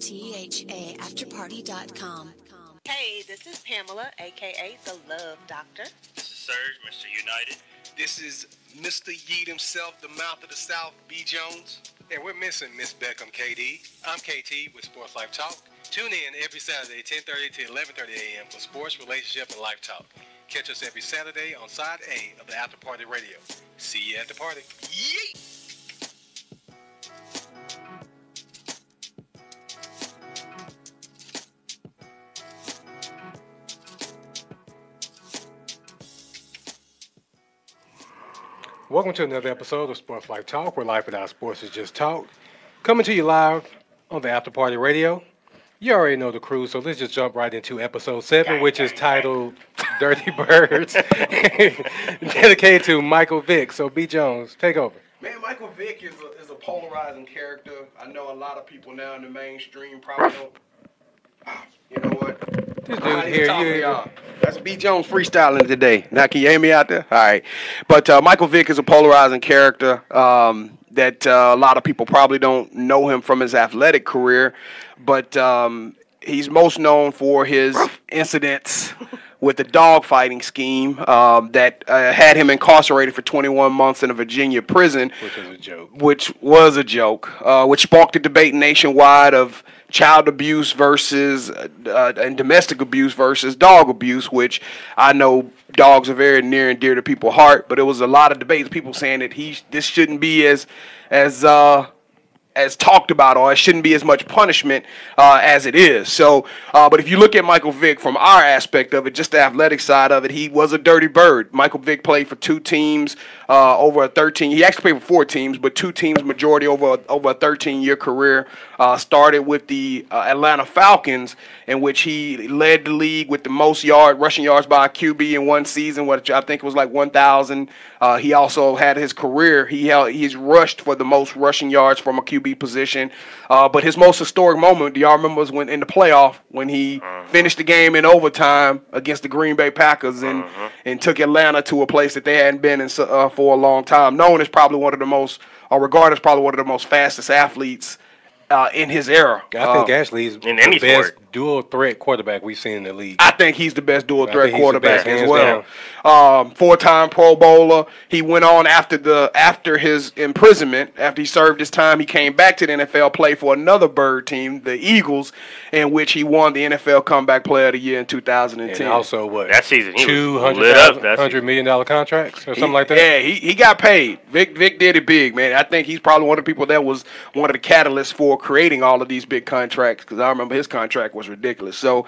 THAafterparty.com. Hey, this is Pamela, a.k.a. The Love Doctor. This is Serge, Mr. United. This is Mr. Yeet himself, the mouth of the South, B. Jones. And we're missing Miss Beckham, KD. I'm KT with Sports Life Talk. Tune in every Saturday, 10:30 to 11:30 a.m. for sports, relationship, and life talk. Catch us every Saturday on Side A of the After Party Radio. See you at the party. Yeet! Welcome to another episode of Sports Life Talk, where life without sports is just talk. Coming to you live on the After Party Radio. You already know the crew, so let's just jump right into episode 7, which is titled Dirty Birds, dedicated to Michael Vick. So, B. Jones, take over. Man, Michael Vick is a polarizing character. I know a lot of people now in the mainstream probably don't. You know what? This dude here, That's B. Jones freestyling today. Now, can you hear me out there? All right. But Michael Vick is a polarizing character that a lot of people probably don't know him from his athletic career. But he's most known for his incidents with the dogfighting scheme that had him incarcerated for 21 months in a Virginia prison. Which was a joke. Which sparked a debate nationwide of child abuse versus and domestic abuse versus dog abuse, which I know dogs are very near and dear to people's heart, but it was a lot of debates, people saying that this shouldn't be as talked about, or it shouldn't be as much punishment as it is. So, but if you look at Michael Vick from our aspect of it, just the athletic side of it, he was a dirty bird. Michael Vick played for 2 teams over a 13. He actually played for 4 teams, but 2 teams majority over a 13-year career. Started with the Atlanta Falcons, in which he led the league with the most rushing yards by a QB in one season, which I think was like 1,000. He also had his career. He's rushed for the most rushing yards from a QB position. But his most historic moment, do y'all remember, was when in the playoff when he finished the game in overtime against the Green Bay Packers and took Atlanta to a place that they hadn't been in for a long time. Known as probably one of the most, or regarded as probably one of the most fastest athletes in his era. I think actually he's the best dual threat quarterback we've seen in the league. I think he's the best dual threat quarterback as well. 4-time Pro Bowler. He went on after his imprisonment, after he served his time, he came back to the NFL, played for another bird team, the Eagles, in which he won the NFL Comeback Player of the Year in 2010. And also what? That season he $200 million contracts or something like that? Yeah, he got paid. Vic did it big, man. I think he's probably one of the people that was one of the catalysts for creating all of these big contracts, because I remember his contract was ridiculous. So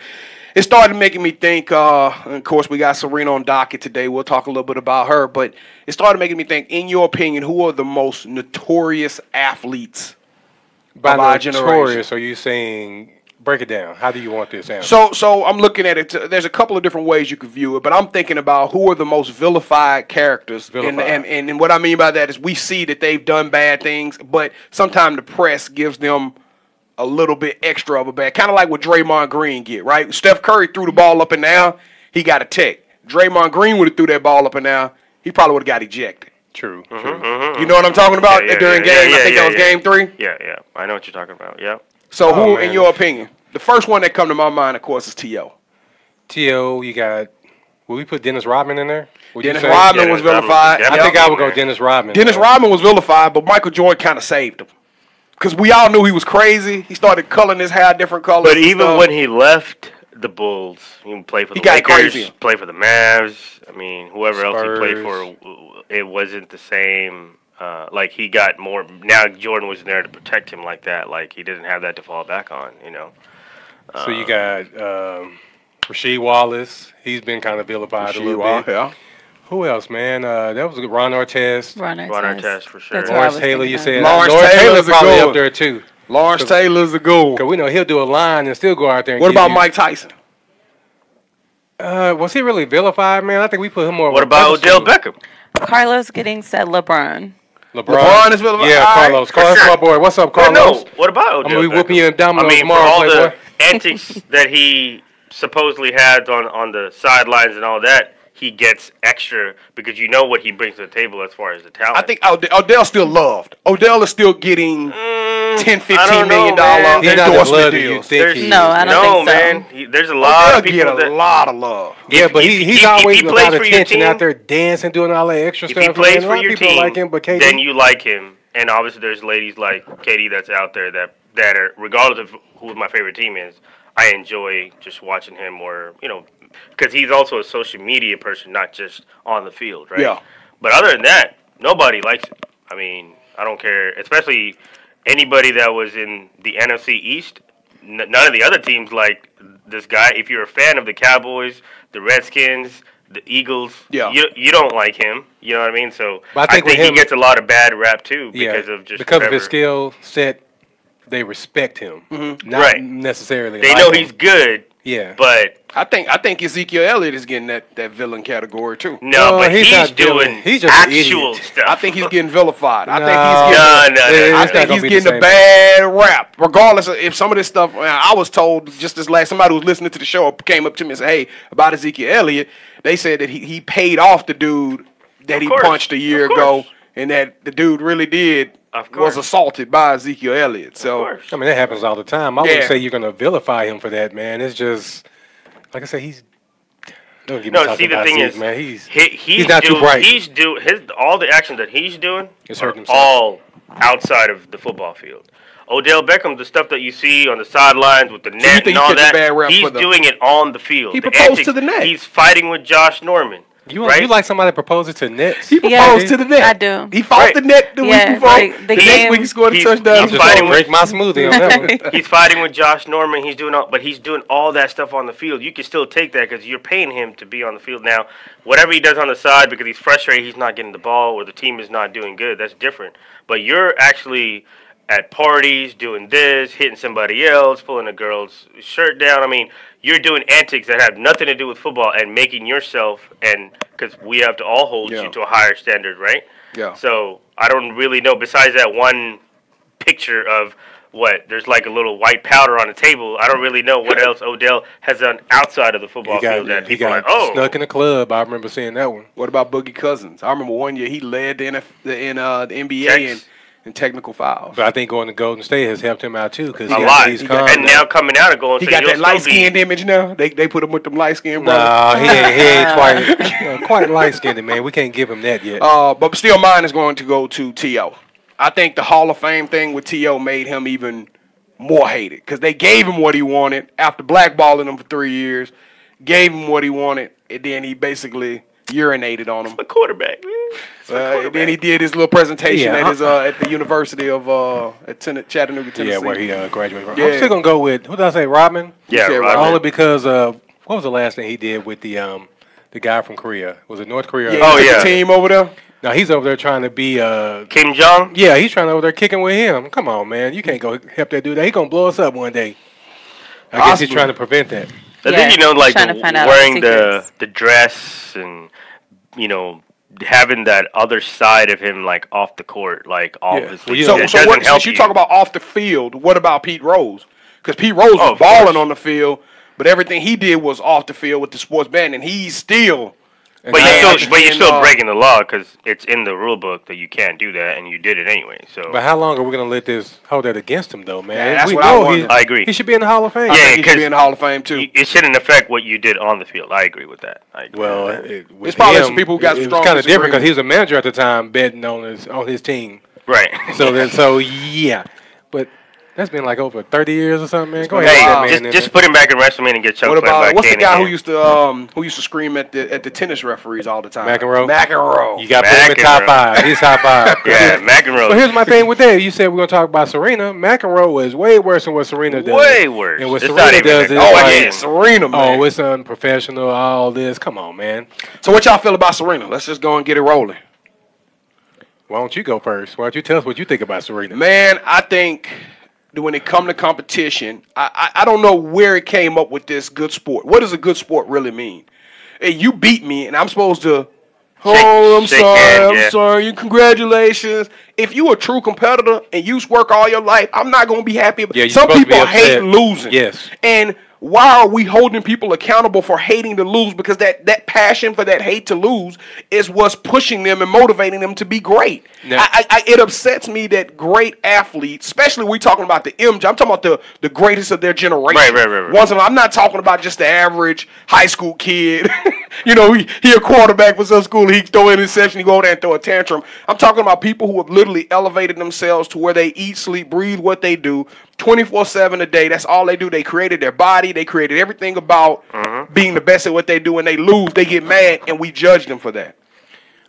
it started making me think, and of course we got Serena on docket today. We'll talk a little bit about her, but it started making me think, in your opinion, who are the most notorious athletes by of our generation? Notorious, are you saying, break it down. How do you want this answer? So I'm looking at it. There's a couple of different ways you could view it, but I'm thinking about who are the most vilified characters. And what I mean by that is we see that they've done bad things, but sometimes the press gives them a little bit extra of a bad, kind of like what Draymond Green get, right? Steph Curry threw the ball up and down, he got a tech. Draymond Green would have threw that ball up and down, he probably would have got ejected. True. You know what I'm talking about? During game, I think that was game 3. Yeah. I know what you're talking about. Yeah. So who, in your opinion? The first one that come to my mind, of course, is T.O. T.O., you got, will we put Dennis Rodman in there? Dennis Rodman was vilified. I think I would go Dennis Rodman. Dennis Rodman was vilified, but Michael Jordan kind of saved him. Because we all knew he was crazy. He started coloring his hair different colors. But even when he left the Bulls, he played for the Lakers, played for the Mavs. I mean, whoever else he played for, it wasn't the same. Like, he got more. Now Jordan was there to protect him like that. Like, he didn't have that to fall back on, you know. So you got Rasheed Wallace. He's been kind of vilified a little bit. Yeah. Who else, man? That was Ron Artest. Ron Artest for sure. Lawrence Taylor, you said. Lawrence Taylor's probably up there too. Lawrence Taylor's a goal. Because we know he'll do a line and still go out there and What about Mike Tyson? Was he really vilified, man? I think we put him more. What about Odell Beckham? Carlos Giddings said LeBron. LeBron is vilified. Yeah, Carlos. Carlos, my boy. What's up, Carlos? No, what about Odell I'm going to be whooping you in dominoes for tomorrow, all Playboy. the antics that he supposedly had on the sidelines and all that, he gets extra because you know what he brings to the table as far as the talent. I think Odell's still loved. Odell is still getting $10, $15 million endorsement deals. I don't think so. Man. There's a lot of people that get a lot of love. Yeah, but he's always about attention out there dancing, doing all that extra stuff. If he plays for your team, like him, but KD, then you like him. And obviously there's ladies like KD that's out there that are, regardless of who my favorite team is, I enjoy just watching him or, because he's also a social media person, not just on the field, right? Yeah. But other than that, nobody likes him. I mean, I don't care, especially anybody that was in the NFC East. None of the other teams like this guy. If you're a fan of the Cowboys, the Redskins, the Eagles, you don't like him. You know what I mean? So I think he gets a lot of bad rap too because of his skill set. They respect him, not necessarily. They know he's good. Yeah, but I think Ezekiel Elliott is getting that villain category too. No, but he's doing actual stuff. I think he's getting vilified. I think he's getting a bad rap. Regardless of if some of this stuff, I was told just this last, somebody who was listening to the show came up to me and said, "Hey, about Ezekiel Elliott," they said that he paid off the dude that he punched a year ago, and that the dude really did. Was assaulted by Ezekiel Elliott. So I mean that happens all the time. I wouldn't say you're gonna vilify him for that, man. It's just like I said, he's don't get me talking about Zeke, man. He's not too bright. He's all the action that he's doing is hurting himself. All outside of the football field. Odell Beckham, the stuff that you see on the sidelines with the net and all that, he's doing it on the field. He proposed to the net. He's fighting with Josh Norman. You like somebody proposes to nets? He proposed to the net. I do. He fought the net the week before. The next week he scored a touchdown. He's fighting with my smoothie on that one. He's fighting with Josh Norman. He's doing all that stuff on the field. You can still take that because you're paying him to be on the field. Now, whatever he does on the side because he's frustrated, he's not getting the ball or the team is not doing good. That's different. But you're actually at parties doing this, hitting somebody else, pulling a girl's shirt down. I mean, you're doing antics that have nothing to do with football and making yourself, and because we have to all hold you to a higher standard, right? Yeah. So I don't really know, besides that one picture of there's like a little white powder on the table, I don't really know what else Odell has done outside of the football field that people are like, snuck in the club. I remember seeing that one. What about Boogie Cousins? I remember one year he led the NBA in technical fouls. But I think going to Golden State has helped him out too because he's calm. And now coming out of Golden State, he got that light-skinned image now. They put him with them light-skinned brothers. No, he ain't quite light-skinned, man. We can't give him that yet. But still, mine is going to go to T.O. I think the Hall of Fame thing with T.O. made him even more hated because they gave him what he wanted after blackballing him for 3 years, gave him what he wanted, and then he basically urinated on him. A quarterback, man. Then he did his little presentation at the University of Chattanooga, Tennessee. Yeah, where he graduated from. I'm still gonna go with who did I say? Rodman. Yeah, Rodman. Only because what was the last thing he did with the guy from Korea? Was it North Korea? The team over there. No, he's over there trying to be Kim Jong. Yeah, he's trying over there kicking with him. Come on, man, you can't go help that dude. He's gonna blow us up one day. I guess he's trying to prevent that. I think like wearing the dress and having that other side of him like off the court, like obviously. So since you talk about off the field, what about Pete Rose? Because Pete Rose was balling on the field, but everything he did was off the field with the sports betting, and he's still. But you're still breaking the law because it's in the rule book that you can't do that, and you did it anyway. So. But how long are we gonna let this hold that against him, though, man? Yeah, that's what I wonder. I agree. He should be in the Hall of Fame. I think he should be in the Hall of Fame too. It shouldn't affect what you did on the field. I agree with that. Well, it's probably some people who got strong. It's kind of different because he was a manager at the time, betting on his team. Right. So yeah, but. That's been like over 30 years or something, man. Go ahead, just put him back in WrestleMania and get choked. What about what's the guy who used to scream at the tennis referees all the time? McEnroe. You got to put him in top 5. He's top 5. Yeah, McEnroe. But here's my thing with that. You said we're gonna talk about Serena. McEnroe was way worse than what Serena does. Way worse. And what Serena does is Serena, man. Oh, it's unprofessional. All this. Come on, man. So what y'all feel about Serena? Let's just go and get it rolling. Why don't you go first? Why don't you tell us what you think about Serena? Man, I think. When it come to competition, I don't know where it came up with this good sport. What does a good sport really mean? Hey, you beat me, and I'm supposed to, I'm sorry, congratulations. If you a true competitor and you work all your life, I'm not going to be happy. Yeah, some people hate losing. Yes. And why are we holding people accountable for hating to lose? Because that passion for that hate to lose is what's pushing them and motivating them to be great. Now, it upsets me that great athletes, especially we talking about the MJ, I'm talking about the greatest of their generation. Right. I'm not talking about just the average high school kid. You know, he a quarterback for some school. He throw an interception, he go there and throw a tantrum. I'm talking about people who have literally elevated themselves to where they eat, sleep, breathe what they do 24/7 a day. That's all they do. They created their body. They created everything about being the best at what they do. When they lose, they get mad, and we judge them for that.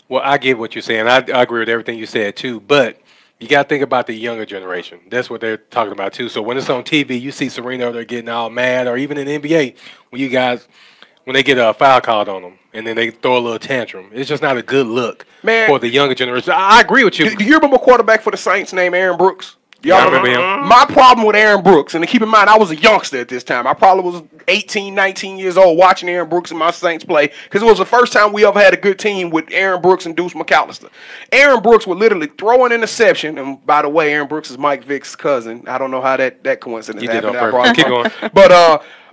Well, I get what you're saying. I agree with everything you said, too. But you got to think about the younger generation. That's what they're talking about, too. So when it's on TV, you see Serena, they're getting all mad, or even in the NBA, when they get a foul called on them, and then they throw a little tantrum. It's just not a good look for the younger generation. I agree with you. Do you remember a quarterback for the Saints named Aaron Brooks? Y'all remember him? My problem with Aaron Brooks, and to keep in mind, I was a youngster at this time. I probably was 18, 19 years old watching Aaron Brooks and my Saints play because it was the first time we ever had a good team with Aaron Brooks and Deuce McAllister. Aaron Brooks would literally throw an interception, and by the way, Aaron Brooks is Mike Vick's cousin. I don't know how that coincidence happened. Keep going.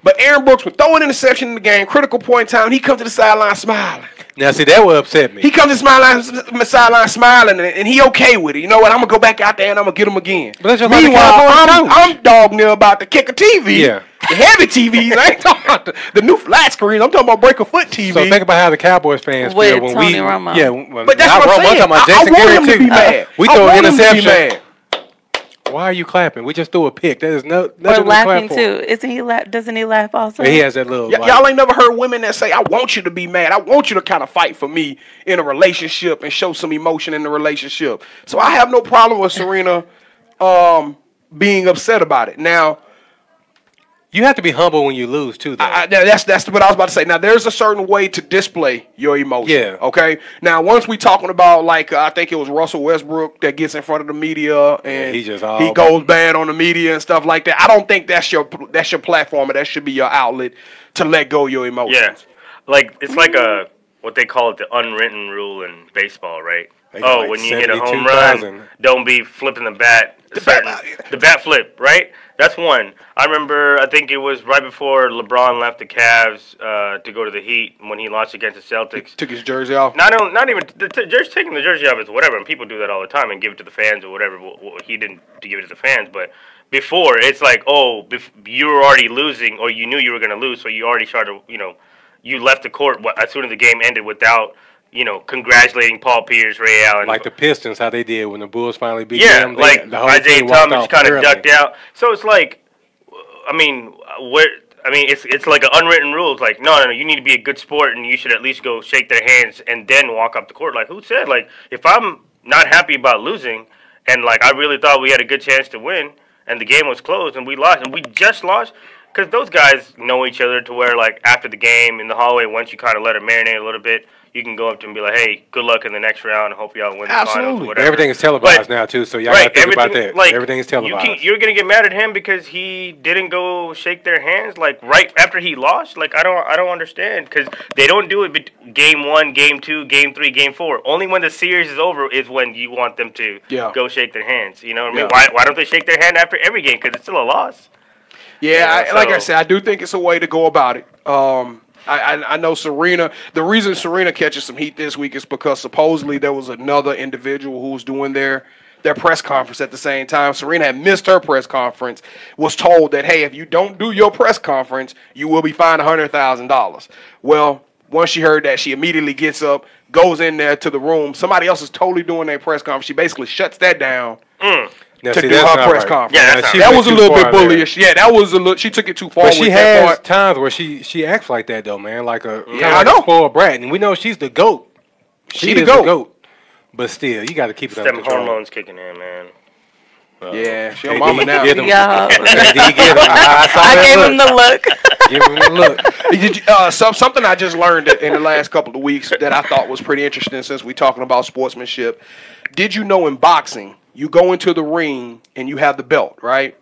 But Aaron Brooks would throw an interception in the game, critical point in time. He comes to the sideline smiling. Now, see, that would upset me. He comes to the sideline smiling, and he okay with it. You know what? I'm going to go back out there, and I'm going to get him again. But that's meanwhile, I'm dog near about to kick a TV. Yeah. The heavy TVs. I ain't talking about the new flat screen. I'm talking about break a foot TV. So think about how the Cowboys fans feel when Tony Romo. Yeah, but that's what I'm saying. I want him to be mad. We throw an interception. Why are you clapping? We just threw a pick. That is nothing We're laughing too. Isn't he? Doesn't he laugh also? He has that little. Y'all ain't never heard women that say, "I want you to be mad. I want you to kind of fight for me in a relationship and show some emotion in the relationship." So I have no problem with Serena being upset about it. Now, you have to be humble when you lose too, though. That's what I was about to say. Now, there's a certain way to display your emotion. Yeah. Okay. Now, once we talking about like I think it was Russell Westbrook that gets in front of the media and he goes bad on the media and stuff like that. I don't think that's your platform, or that should be your outlet to let go of your emotions. Yeah. Like it's like what they call it, the unwritten rule in baseball, right? When you hit a home run, don't be flipping the bat. The bat flip, right? That's one. I remember, I think it was right before LeBron left the Cavs to go to the Heat when he lost against the Celtics. He took his jersey off? Not even, just taking the jersey off is whatever, and people do that all the time and give it to the fans or whatever. He didn't give it to the fans, but before, it's like, you were already losing, or you knew you were going to lose, so you already started, you left the court as soon as the game ended without congratulating Paul Pierce, Ray Allen. Like the Pistons, how they did when the Bulls finally beat Yeah, them. like Isaiah Thomas kind of ducked out. So it's like, it's like an unwritten rule. It's like, no, you need to be a good sport, and you should at least go shake their hands and then walk up the court. Like, who said? Like, if I'm not happy about losing, and like I really thought we had a good chance to win, and the game was closed, and we lost, and we just lost. Because those guys know each other to where, like, after the game in the hallway, once you kind of let it marinate a little bit, you can go up to them and be like, hey, good luck in the next round. I hope y'all win the finals. Whatever. Everything is televised now, too, so y'all got to think about that. Like, everything is televised. You're going to get mad at him because he didn't go shake their hands, like, right after he lost? Like, I don't understand. Because they don't do it game 1, game 2, game 3, game 4. Only when the series is over is when you want them to go shake their hands. You know what I mean? Why don't they shake their hand after every game? Because it's still a loss. Yeah, like I said, I do think it's a way to go about it. I know Serena. The reason Serena catches some heat this week is because supposedly there was another individual who was doing their press conference at the same time. Serena had missed her press conference, was told that, hey, if you don't do your press conference, you will be fined $100,000. Well, once she heard that, she immediately gets up, goes in there to the room. Somebody else is totally doing their press conference. She basically shuts that down. Now, to do her press conference. Yeah, that was a little bit bullyish. Yeah, that was a little. She took it too far. But she has times where she acts like that though, man, like a spoiled brat, and we know she's the GOAT. She is the GOAT. But still, you got to keep it under control. Hormones kicking in, man. Yeah, she your mama now. I gave him the look. Give him the look. Something I just learned in the last couple of weeks that I thought was pretty interesting since we're talking about sportsmanship. Did you know in boxing, you go into the ring and you have the belt, right?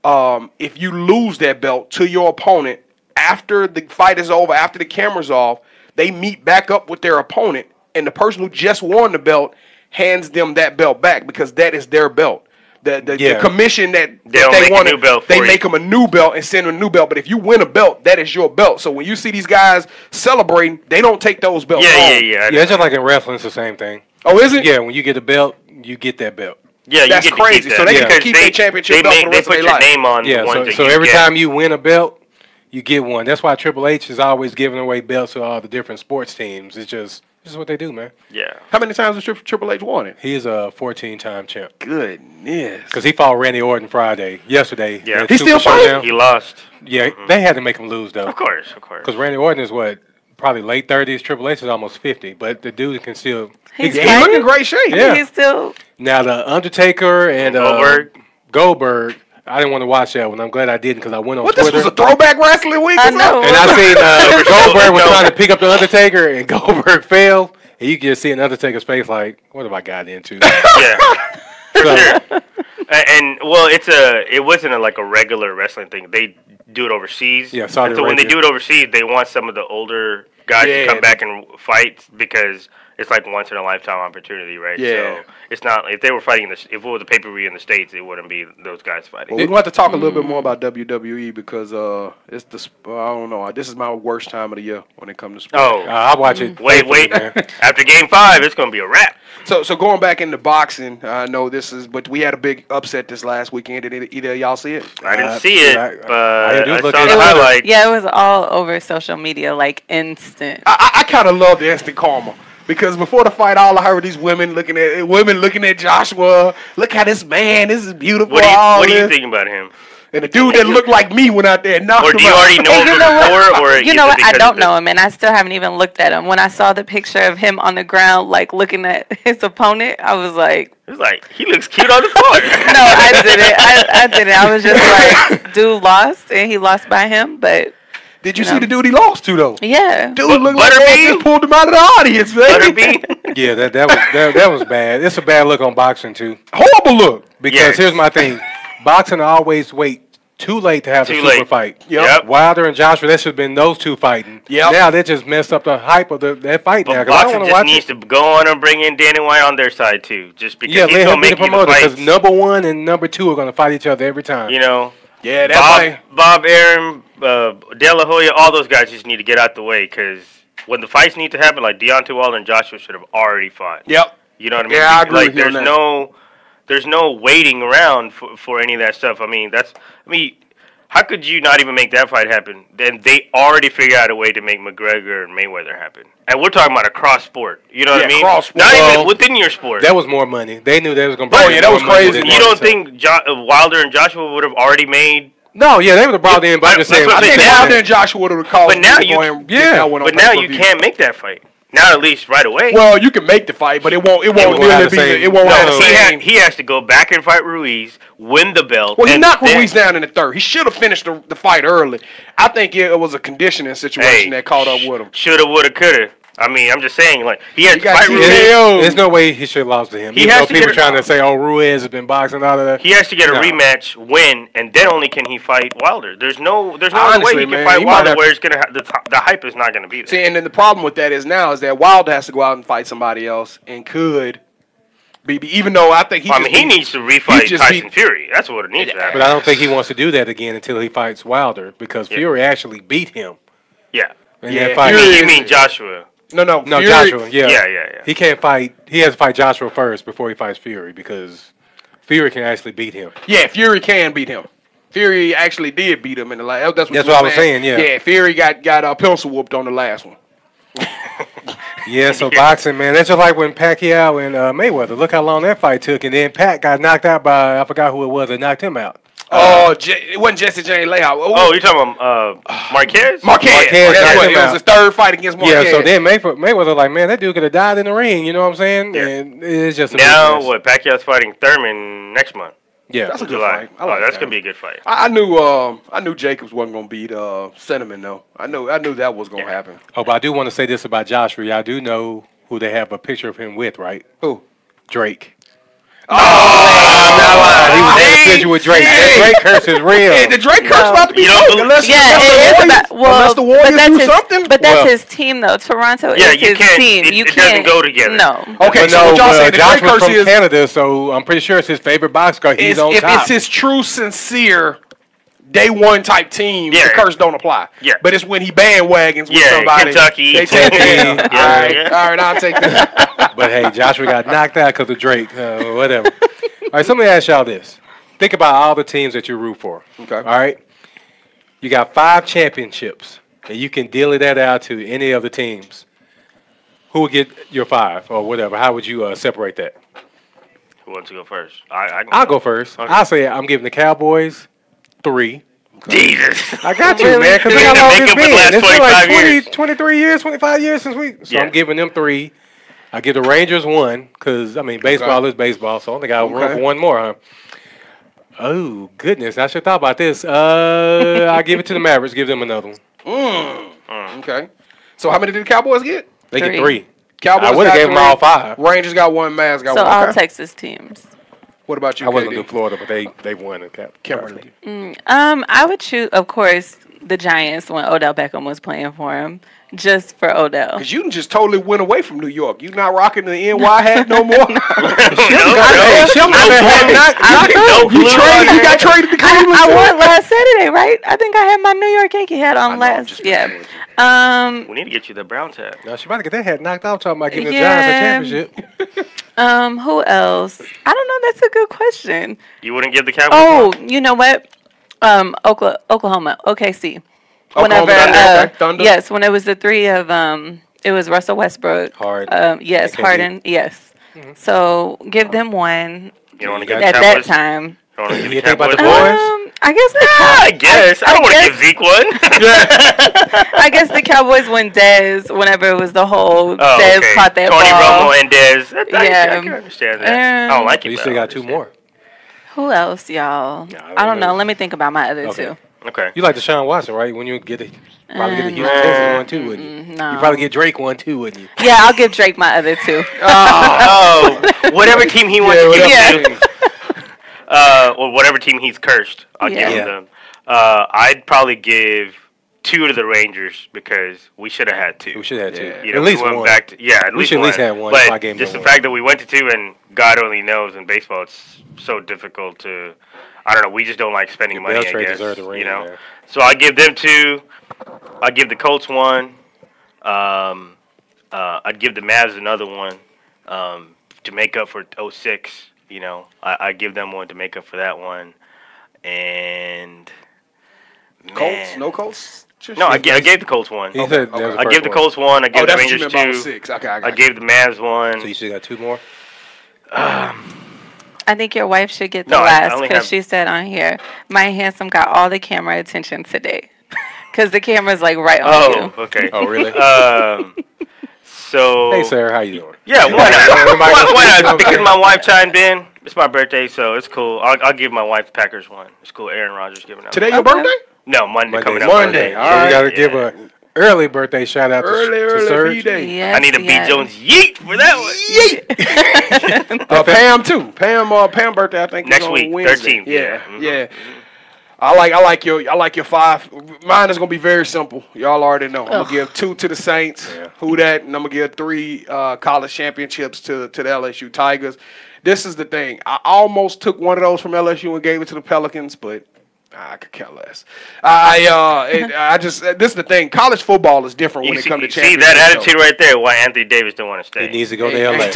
If you lose that belt to your opponent after the fight is over, after the camera's off, they meet back up with their opponent, and the person who just won the belt hands them that belt back because that is their belt. the commission that they want they make them a new belt and send them a new belt. But if you win a belt, that is your belt. So when you see these guys celebrating, they don't take those belts. Yeah. It's just like in wrestling, it's the same thing. Oh, is it? Yeah, when you get a belt, you get that belt. Yeah, that's crazy. So they can keep their championship belt for the rest of their life. They put your name on the ones that so every time you win a belt, you get one. That's why Triple H is always giving away belts to all the different sports teams. It's just this is what they do, man. Yeah. How many times has Triple H won it? He is a 14-time champ. Goodness. Because he fought Randy Orton yesterday. Yeah. He still fighting? He lost. Yeah, they had to make him lose, though. Of course. Because Randy Orton is probably late 30s. Triple H is almost 50. But the dude can still... He's looking in great shape. Yeah. He's still... Now, the Undertaker and Goldberg, I didn't want to watch that one. I'm glad I didn't because I went on Twitter. This was a throwback wrestling week? I know. And I seen Goldberg was trying to pick up the Undertaker, and Goldberg failed. And you can just see an Undertaker's face like, what have I got into? Yeah. Sure. And well, it wasn't like a regular wrestling thing. They do it overseas. Yeah, Saudi Arabia. So when they do it overseas, they want some of the older guys to come back and fight because it's like once in a lifetime opportunity, right? Yeah. So it's not if they were fighting if it was a pay-per-view in the States, it wouldn't be those guys fighting. Well, we want to talk a little bit more about WWE because it's I don't know. This is my worst time of the year when it comes to sports. Oh, I'll watch it. Wait. After Game 5, it's gonna be a wrap. So going back into boxing, I know but we had a big upset this last weekend. Did either of y'all see it? I didn't see it, but I saw the highlights. Yeah, it was all over social media, like instant. I kind of love the instant karma. Because before the fight, all I heard were these women looking at Joshua. Look how this is beautiful. What do you think about him? And the dude that looked like me went out there and knocked him out. Or do you already know him before? Or you know what? I don't know him, and I still haven't even looked at him. When I saw the picture of him on the ground, like looking at his opponent, I was like... It was like, he looks cute on the floor. No, I didn't. I didn't. I was just like, dude lost, and he lost by him, but... Did you see the dude he lost to though? Yeah. Dude looked like he just pulled him out of the audience, baby. Yeah, that was bad. It's a bad look on boxing too. Horrible look. Because here's my thing, boxing always wait too late to have the super fight. Yep. Wilder and Joshua, that should have been those two fighting. Yep. Now they just messed up the hype of that fight. But now, boxing just needs to go on and bring in Danny White on their side too, just because he's let gonna him be make the promoter because number 1 and number 2 are gonna fight each other every time. You know. Yeah, that's Bob Arum, De La Hoya, all those guys just need to get out the way because when the fights need to happen, like Deontay Wilder and Joshua should have already fought. Yep. You know what I mean? Yeah, I agree with you there's on that. there's no waiting around for any of that stuff. I mean, how could you not even make that fight happen? Then they already figured out a way to make McGregor and Mayweather happen. And we're talking about a cross sport. You know what I mean? Cross-sport. Not even within your sport. That was more money. They knew they was going to bring that was crazy. You don't think Wilder and Joshua would have already made... No, yeah, they would have brought in, but I'm just saying. I think Wilder and Joshua would have called. But now you can't make that fight. Not at least right away. Well, you can make the fight, but it won't have the same. He has to go back and fight Ruiz, win the belt. Well, he knocked Ruiz down in the third. He should have finished the fight early. I think it was a conditioning situation that caught up with him. Shoulda, woulda, coulda. I mean, I'm just saying, like, he had to fight Ruiz. There's no way he should have lost to him. He has to people trying to say, oh, Ruiz has been boxing out of that. He has to get a rematch, win, and then only can he fight Wilder. There's no other way he can fight Wilder where it's gonna the hype is not gonna be there. See, and then the problem with that is that Wilder has to go out and fight somebody else and could be even though I think he needs to refight Tyson Fury. That's what it needs to happen. But I don't think he wants to do that again until he fights Wilder because Fury actually beat him. Yeah. You mean Joshua? No, Fury, Joshua. Yeah. He can't fight. He has to fight Joshua first before he fights Fury because Fury can actually beat him. Yeah, Fury can beat him. Fury actually did beat him in the last. That's what I was saying. Yeah. Yeah, Fury got a pencil whooped on the last one. Yeah, so boxing, man, that's just like when Pacquiao and Mayweather. Look how long that fight took, and then Pat got knocked out by I forgot who it was that knocked him out. It wasn't Jesse James Lehout. Oh, you're talking about Marquez? Marquez. That's what it was. His third fight against Marquez. Yeah, so then Mayweather like, man, that dude could have died in the ring. You know what I'm saying? Yeah. And it's just Pacquiao's fighting Thurman next month. Yeah, that's a good fight. That's gonna be a good fight. I knew Jacobs wasn't gonna beat Cinnamon though. I knew that was gonna happen. Oh, but I do want to say this about Joshua. I do know who they have a picture of him with, right? Who? Drake. I'm not lying. He was in a picture with Drake. That Drake curse is real. Hey, the Drake curse about to be fake unless unless the Warriors do something. But that's his team, though. Toronto is his team. It doesn't go together. No. Okay, so what y'all saying? The Josh Drake was curse from is Canada, so I'm pretty sure it's his favorite boxcar. He's on if top. it's his true, sincere day one type team, the curse don't apply. Yeah. But it's when he bandwagons with somebody. Kentucky. They take it. All right, I'll take that. But hey, Joshua got knocked out because of Drake. Whatever. All right, so let me ask y'all this. Think about all the teams that you root for. Okay. All right? You got 5 championships, and you can deal that out to any of the teams. Who would get your 5 or whatever? How would you separate that? Who wants to go first? I'll go first. Okay. I'll say I'm giving the Cowboys 3. Jesus. I got you, man, because how long it's been. It's been like years. 23 years, 25 years since we. So I'm giving them 3. I give the Rangers 1 because, I mean, baseball is baseball, so I only got room for one more, huh? Oh, goodness. I should have thought about this. I'll give it to the Mavericks. Give them another one. Okay. So how many did the Cowboys get? They get 3. Cowboys I would have gave them all 5. Rangers got 1, Mavs got 1. So all Texas teams. What about you, I wasn't KD? going to do Florida, but they won the Kimberly. I would choose, of course, the Giants when Odell Beckham was playing for him, just for Odell. Because you just totally went away from New York. You not rocking the NY hat no more. You got traded to Cleveland. I won last Saturday, right? I think I had my New York Yankee hat on last. Yeah. We need to get you the Browns hat. No, she about to get that hat knocked out talking about giving the Giants a championship. Who else? I don't know. That's a good question. You wouldn't give the Cowboys Oh, you know what? Oklahoma, OKC. Thunder. Yes, when it was the 3 of it was Russell Westbrook. Harden. Yes, Harden. Yes. Mm-hmm. So give them 1. You don't want to give at that time. You don't think about the boys? I guess I guess. I don't want to give Zeke 1. I guess the Cowboys when Dez, whenever it was the whole Dez caught that Tony ball. Romo and Dez. I can understand that. I don't like it. You still got 2 more. Who else, y'all? I don't know. Let me think about my other 2. Okay. You like Deshaun Watson, right? When you get it, probably get the Houston Texans 1 too, wouldn't you? No. You probably get Drake 1 too, wouldn't you? Yeah, I'll give Drake my other 2. Whatever team he wants to give him to. Or whatever team he's cursed, I'll give him them. I'd probably give 2 to the Rangers because we should have had 2. We should have had 2. You know, at least we one. We should at least have 1. But just the fact that we went to 2 and God only knows in baseball, it's so difficult to. I don't know. We just don't like spending money. I guess you know. Man. So I give them 2. I give the Colts 1. I'd give the Mavs another 1 to make up for 06. You know, I give them 1 to make up for that one. And Colts? No Colts? No, I gave the Colts 1. I give the Colts 1. I give the Rangers 2. Okay, I gave the Mavs 1. So you still got 2 more? I think your wife should get the last because she said on here, my handsome got all the camera attention today. Because the camera's like right on you. Oh, okay. Oh, really? So. Hey, Sarah, how you doing? Yeah, why not? Why not? Because my wife chimed in. It's my birthday, so it's cool. I'll give my wife the Packers 1. It's cool. Aaron Rodgers giving out. Today your birthday? No, Monday coming up. Monday. All right. We got to give a early birthday shout out to Serge. Yes, I need a B. Jones yeet for that one. Yeet. Pam too. Pam birthday I think next is on week, Wednesday. 13th. Yeah, Mm-hmm. yeah. I like your 5. Mine is gonna be very simple. Y'all already know. I'm gonna give 2 to the Saints. Yeah. Who that? And I'm gonna give 3 college championships to the LSU Tigers. This is the thing. I almost took one of those from LSU and gave it to the Pelicans, but I could care less. This is the thing. College football is different when it comes to championships. See that attitude right there? Why Anthony Davis don't want to stay? He needs to go to LA.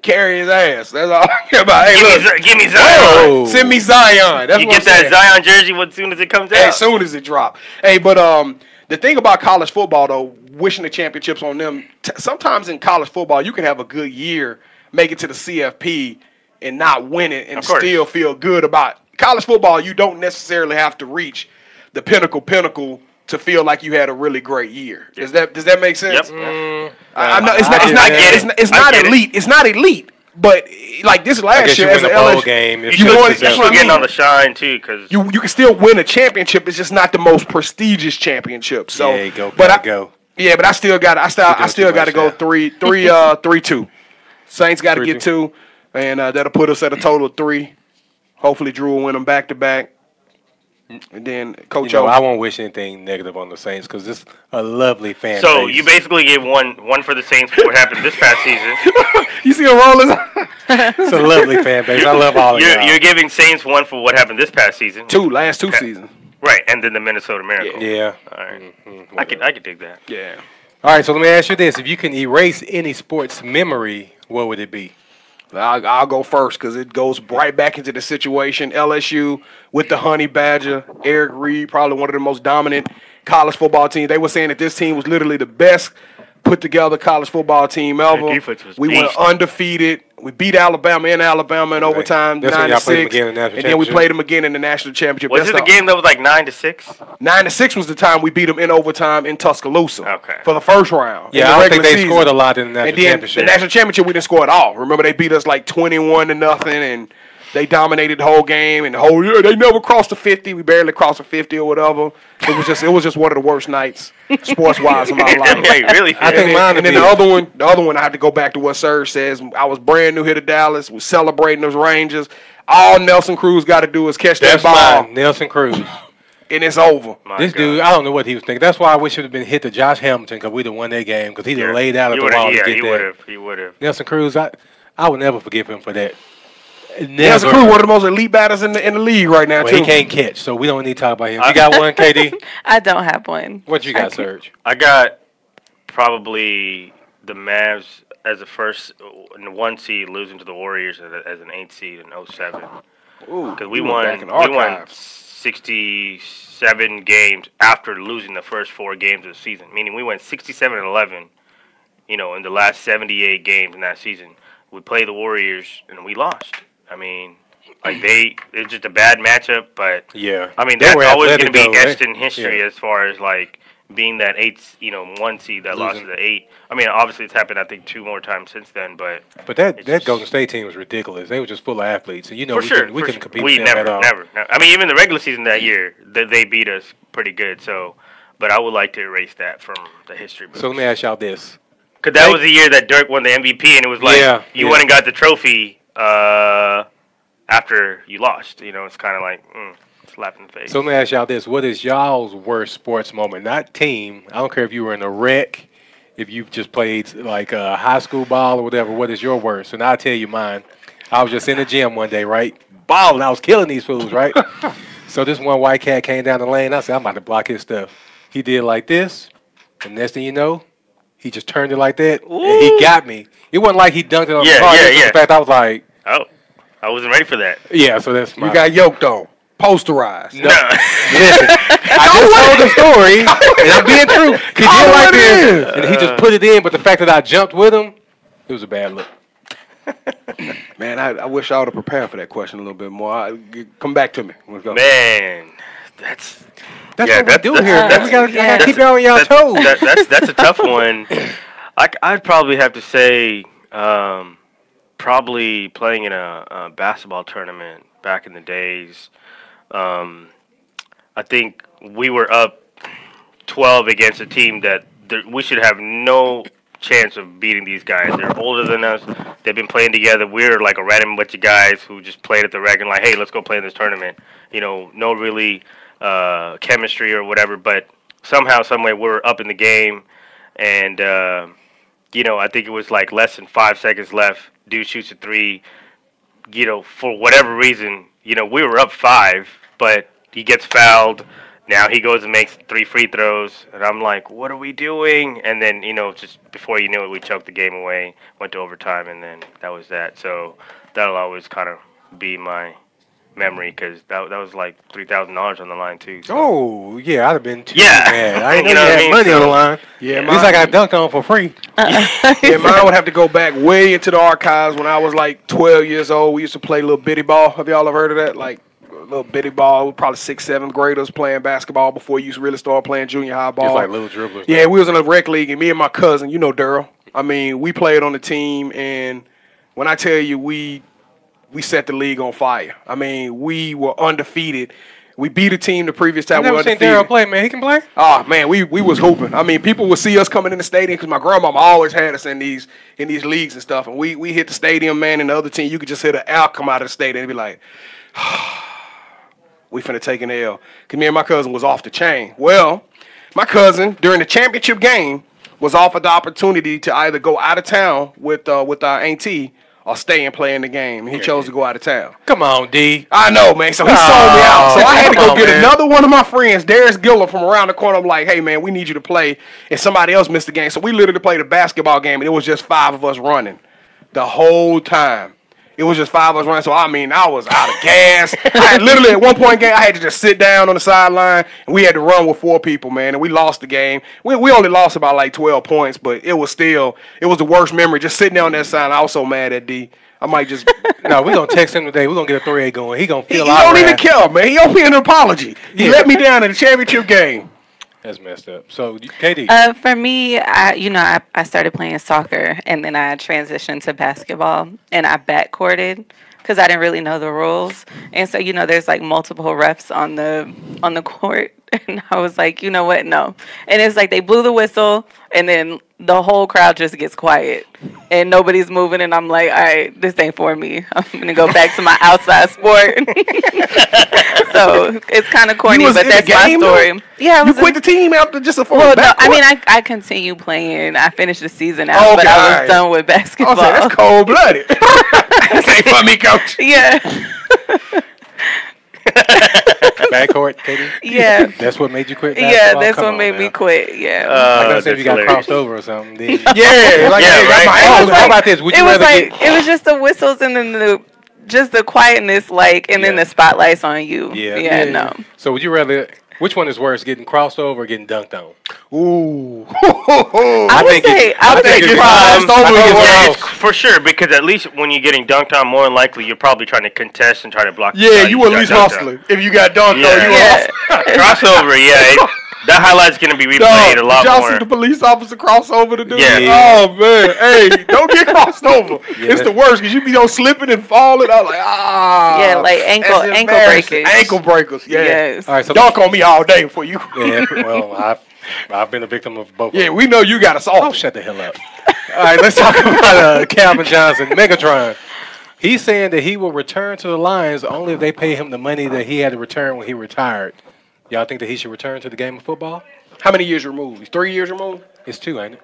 Carry his ass. That's all I care about. Hey, give me Zion. Whoa. Send me Zion. That's you what get that Zion jersey as soon as it comes out. As soon as it drop. Hey, but the thing about college football though, wishing the championships on them. Sometimes in college football, you can have a good year, make it to the CFP, and not win it, and still feel good about. College football, you don't necessarily have to reach the pinnacle to feel like you had a really great year. Does that make sense? Yep. It's not elite. It's not elite. But like this last year, as an LSU game, you're getting on the shine too, because you can still win a championship. It's just not the most prestigious championship. So, go. Yeah, but I still got to go 3-2. Saints got to get 2. and that'll put us at a total of 3. Hopefully, Drew will win them back-to-back. And then Coach O. I won't wish anything negative on the Saints because it's a lovely fan So base. you basically gave one for the Saints for what happened this past season. You see him rolling? It's a lovely fan base. I love all of y'all. You're giving Saints 1 for what happened this past season. Last 2 seasons. Right, and then the Minnesota Miracle. Yeah. All right. I could dig that. Yeah. All right, so let me ask you this. If you can erase any sports memory, what would it be? I'll go first because it goes right back into the situation. LSU with the Honey Badger, Eric Reed, probably one of the most dominant college football teams. They were saying that this team was literally the best put together college football team ever. Their defense was We went beast. undefeated. We beat Alabama in overtime, That's when y'all played 9-6, them again in the national and then we championship? played them again in the national championship. Was it the game that was like 9-6? 9-6 was the time we beat them in overtime in Tuscaloosa. Okay. For the first round. in Yeah, the I don't think regular they season. scored a lot in the national And then championship. the national championship, we didn't score at all. Remember, they beat us like 21-0, and they dominated the whole game. And the whole year, they never crossed the 50. We barely crossed the 50 or whatever. It was just one of the worst nights, sports-wise, in my life. Hey, really? I think mine And would then be the other one, I have to go back to what Serge says. I was brand new here to Dallas. Was celebrating those Rangers. All Nelson Cruz got to do is catch That's that ball, mine, Nelson Cruz. and it's over. My This God. dude, I don't know what he was thinking. That's why I wish it would have been hit to Josh Hamilton because we'd have won that game because he'd have laid out at He the would've- wall to yeah, get he that. would have. He would have. Nelson Cruz, I would never forgive him for that. Nelson Cruz, one of the most elite batters in the league right now, Well, too. he can't catch, so we don't need to talk about him. You got one, KD? I don't have one. What you got, Serge? I got probably the Mavs as the first 1 seed losing to the Warriors as an 8 seed in 07. Because we won back in the 67 games after losing the first 4 games of the season. Meaning we went 67-11, in the last 78 games in that season. We played the Warriors and we lost. I mean, it's just a bad matchup, but Yeah. I mean They that's were always going to athletic, be though, etched right? in history Yeah. as far as like being that 1 seed that lost to Losing. the 8. I mean, obviously it's happened I think 2 more times since then, but But that It's just- Golden State team was ridiculous. They were just full of athletes. And for sure we couldn't compete we with them at all. never. I mean, even the regular season that year, they beat us pretty good. So, but I would like to erase that from the history books. So let me ask y'all this. Because that was the year that Dirk won the MVP, and it was like you went and got the trophy after you lost. It's kind of like slap in the face. So let me ask y'all this. What is y'all's worst sports moment? Not team. I don't care if you were in a wreck, if you just played like high school ball or whatever. What is your worst? And I'll tell you mine. I was just in the gym one day, right? Balling. I was killing these fools, right? So this one white cat came down the lane. I said, I'm about to block his stuff. He did like this. And next thing you know, he just turned it like that. And he got me. It wasn't like he dunked it on the car. In fact, I was like, Oh, I wasn't ready for that. yeah, so that's my... You got yoked on, posterized. No. Listen, I just told the story, and I'm being true. He did like this, and he just put it in, but the fact that I jumped with him, it was a bad look. Man, I wish I would have prepared for that question a little bit more. Come back to me. Let's go. Man, that's That's Yeah, what we do that's- here. that's- I gotta keep y'all on y'all toes. That's a tough one. I'd probably have to say probably playing in a basketball tournament back in the days. I think we were up 12 against a team that we should have no chance of beating these guys. They're older than us. They've been playing together. We're like a random bunch of guys who just played at the rec and like, hey, let's go play in this tournament. No really chemistry or whatever, but somehow, some way, we're up in the game, and I think it was like less than 5 seconds left. Dude shoots a 3. For whatever reason, we were up 5, but he gets fouled. Now he goes and makes 3 free throws, and I'm like, what are we doing? And then, just before you knew it, we choked the game away, went to overtime, and then that was that. So that'll always kind of be my memory, because that was like $3,000 on the line, too. So. Oh, yeah, I'd have been too Yeah. mad. I didn't You know know you what I had mean? money on the line. Yeah, At least I got dunked on for free. Yeah, mine would have to go back way into the archives when I was like 12 years old. We used to play little bitty ball. Have y'all ever heard of that? Like little bitty ball. Probably 6th, 7th graders playing basketball before you really start playing junior high ball. Just like little dribblers. Yeah, we was in a rec league, and me and my cousin, Daryl. I mean, we played on the team, and when I tell you we set the league on fire. I mean, we were undefeated. We beat a team the previous time. I never seen Daryl play, man. He can play. Oh man, we was hooping. I mean, people would see us coming in the stadium because my grandmama always had us in these leagues and stuff. And we hit the stadium, man, and the other team, you could just hear the L come out of the stadium and be like, we finna take an L. Because me and my cousin was off the chain. Well, my cousin, during the championship game, was offered the opportunity to either go out of town with our auntie or stay and play in the game. And he chose to go out of town. Come on, D. I know, man. So he sold me out. So I had to go get man. another one of my friends, Darius Giller, from around the corner. I'm like, hey, man, we need you to play. And somebody else missed the game. So we literally played a basketball game, and it was just 5 of us running the whole time. It was just 5 of us running. So, I mean, I was out of gas. I had literally, at one point in the game, I had to just sit down on the sideline, and we had to run with 4 people, man. And we lost the game. We only lost about like 12 points, but it was the worst memory. Just sitting down on that side, I was so mad at D. I might just. No, we're going to text him today. We're going to get a 3-8 going. He going to feel He don't even care, man. He owe me an apology. He let me down in the championship game. That's messed up. So, KD. For me, I started playing soccer, and then I transitioned to basketball, and I backcourted because I didn't really know the rules. And so, there's like multiple refs on the court, and I was like, you know what? No. And it's like they blew the whistle, and then the whole crowd just gets quiet, and nobody's moving, and I'm like, all right, this ain't for me. I'm gonna go back to my outside sport. So it's kind of corny, but that's my story. Though? Yeah, you quit the team after just a full. Well, no, I mean, I continued playing. I finished the season out, but I was done with basketball. Oh, that's cold blooded. This ain't for me, coach. Yeah. Backcourt, KD? Yeah. That's what made you quit basketball? Yeah, that's what made me quit. Yeah. Like I said, if you got crossed over or something. Then yeah, like, yeah, right. How about this? Would you rather it was just the whistles and then the quietness, and then the spotlights on you. Yeah, no. So would you rather? Which one is worse, getting crossed over or getting dunked on? Ooh. I would say crossed over for sure, because at least when you're getting dunked on, more than likely you're probably trying to contest and try to block. Yeah, you at least hustling. If you got dunked on, you were crossover. Yeah, that highlight's gonna be replayed a lot did y'all more. See the police officer cross over the dude? Yeah. Oh man, hey, don't get crossed over. It's the worst because you be slipping and falling. I was like, yeah, like ankle breakers. Ankle breakers. Yeah. Yes. All right, so dunk on me all day for you. Yeah. Well, I've been a victim of both. Yeah, we know you got assaulted. Oh, shut the hell up. All right, let's talk about Calvin Johnson, Megatron. He's saying that he will return to the Lions only if they pay him the money that he had to return when he retired. Y'all think that he should return to the game of football? How many years removed? He's 3 years removed? It's 2, ain't it?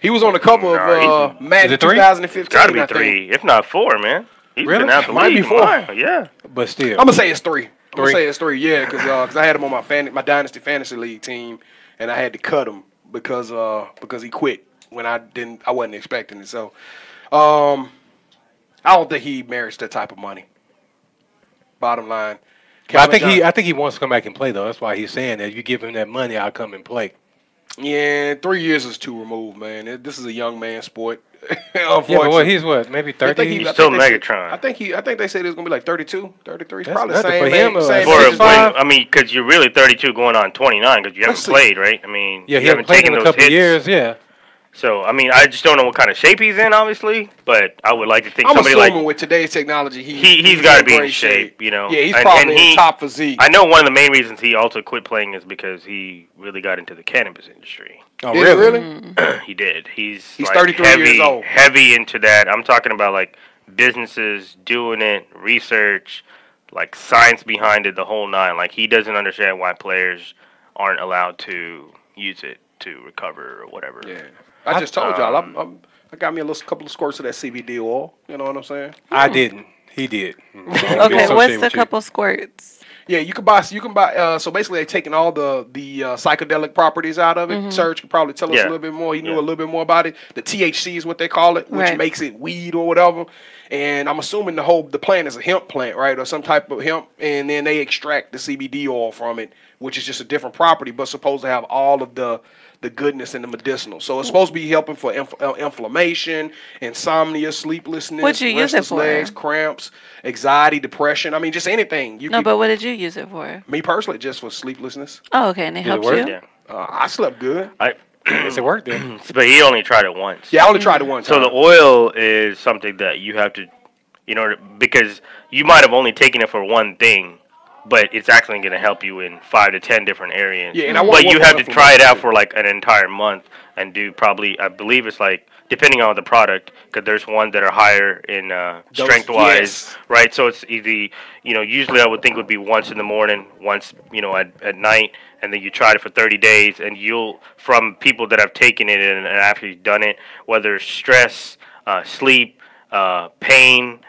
He was on the cover of Madden 2015. Gotta be 3, if not 4, man. He's really? Been out the Might league. be 4. Yeah. But still. I'm going to say it's 3. I'm going to say it's 3, yeah, because I had him on my Dynasty Fantasy League team, and I had to cut him because he quit when I wasn't expecting it. So I don't think he merits that type of money. Bottom line. I think he wants to come back and play, though. That's why he's saying that if you give him that money, I'll come and play. Yeah, 3 years is too removed, man. This is a young man sport. Yeah, but he's maybe 30? He's still Megatron. I think they said it was going to be like 32, 33. It's That's probably the same for him. I mean, because you're really 32 going on 29 because you haven't played, right? I mean, yeah, you he haven't played in a couple of years, yeah. So, I mean, I just don't know what kind of shape he's in, obviously, but I would like to think I'm somebody assuming with today's technology, he's got to be in shape, you know. Yeah, he's probably in top physique. I know one of the main reasons he also quit playing is because he really got into the cannabis industry. Oh, really? He did. He's like 33 years old. Heavy into that. I'm talking about like businesses doing it, research, like science behind it, the whole nine. Like he doesn't understand why players aren't allowed to use it to recover or whatever. Yeah. I just told y'all, I got me a couple of squirts of that CBD oil. You know what I'm saying? I didn't. He did. Okay, what's the couple squirts? Yeah, you can buy. So basically, they're taking all the psychedelic properties out of it. Mm-hmm. Serge could probably tell us a little bit more. He knew a little bit more about it. The THC is what they call it, which makes it weed or whatever. And I'm assuming the plant is a hemp plant, right, or some type of hemp. And then they extract the CBD oil from it, which is just a different property, but supposed to have all of the goodness and the medicinal. So it's supposed to be helping for inflammation, insomnia, sleeplessness, What'd you use it for? Legs, cramps, anxiety, depression. I mean, just anything. But what did you use it for? Me personally, just for sleeplessness. Oh, okay, and it helps you? Yeah. I slept good. Does it work then? But he only tried it once. Yeah, I only tried it one time. So the oil is something that you have to, because you might have only taken it for one thing, but it's actually going to help you in 5 to 10 different areas. Yeah, but you have to try it out for like an entire month and do probably, I believe it's like, depending on the product, because there's ones that are higher in strength-wise, yes. right? So it's easy, usually I would think would be once in the morning, once, at night, and then you try it for 30 days, and from people that have taken it and actually done it, whether it's stress, sleep, pain,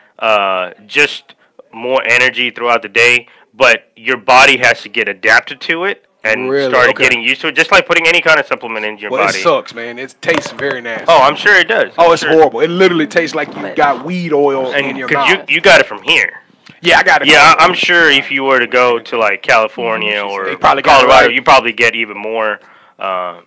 just more energy throughout the day, but your body has to get adapted to it and started getting used to it, just like putting any kind of supplement into your body. It sucks, man. It tastes very nasty. Oh, I'm sure it does. It's horrible. It literally tastes like you got weed oil in your mouth. You got it from here. Yeah, I got it. Yeah, I'm sure if you were to go to like California or Colorado, you probably get even more, more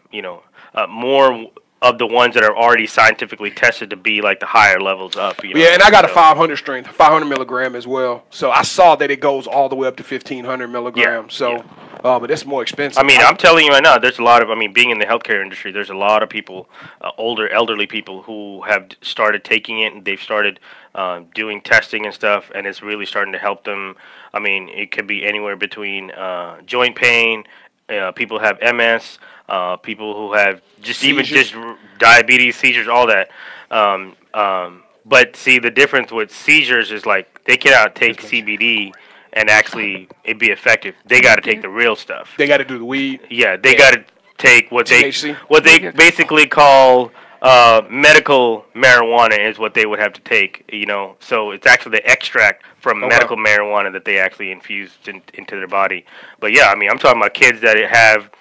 of the ones that are already scientifically tested to be like the higher levels up. Yeah, and I got a 500 strength, 500 milligram as well. So I saw that it goes all the way up to 1500 milligrams. But it's more expensive. I mean, I'm telling you right now, there's a lot of, being in the healthcare industry, there's a lot of people, elderly people who have started taking it and they've started doing testing and stuff, and it's really starting to help them. I mean, it could be anywhere between joint pain, people who have MS, people who have even just diabetes, seizures, all that. But see, the difference with seizures is like they cannot take CBD and actually it be effective. They got to take the real stuff. They got to do the weed. Yeah, they got to take what THC? they basically call medical marijuana is what they would have to take. So it's actually the extract from medical marijuana that they actually infused into their body. But yeah, I'm talking about kids that have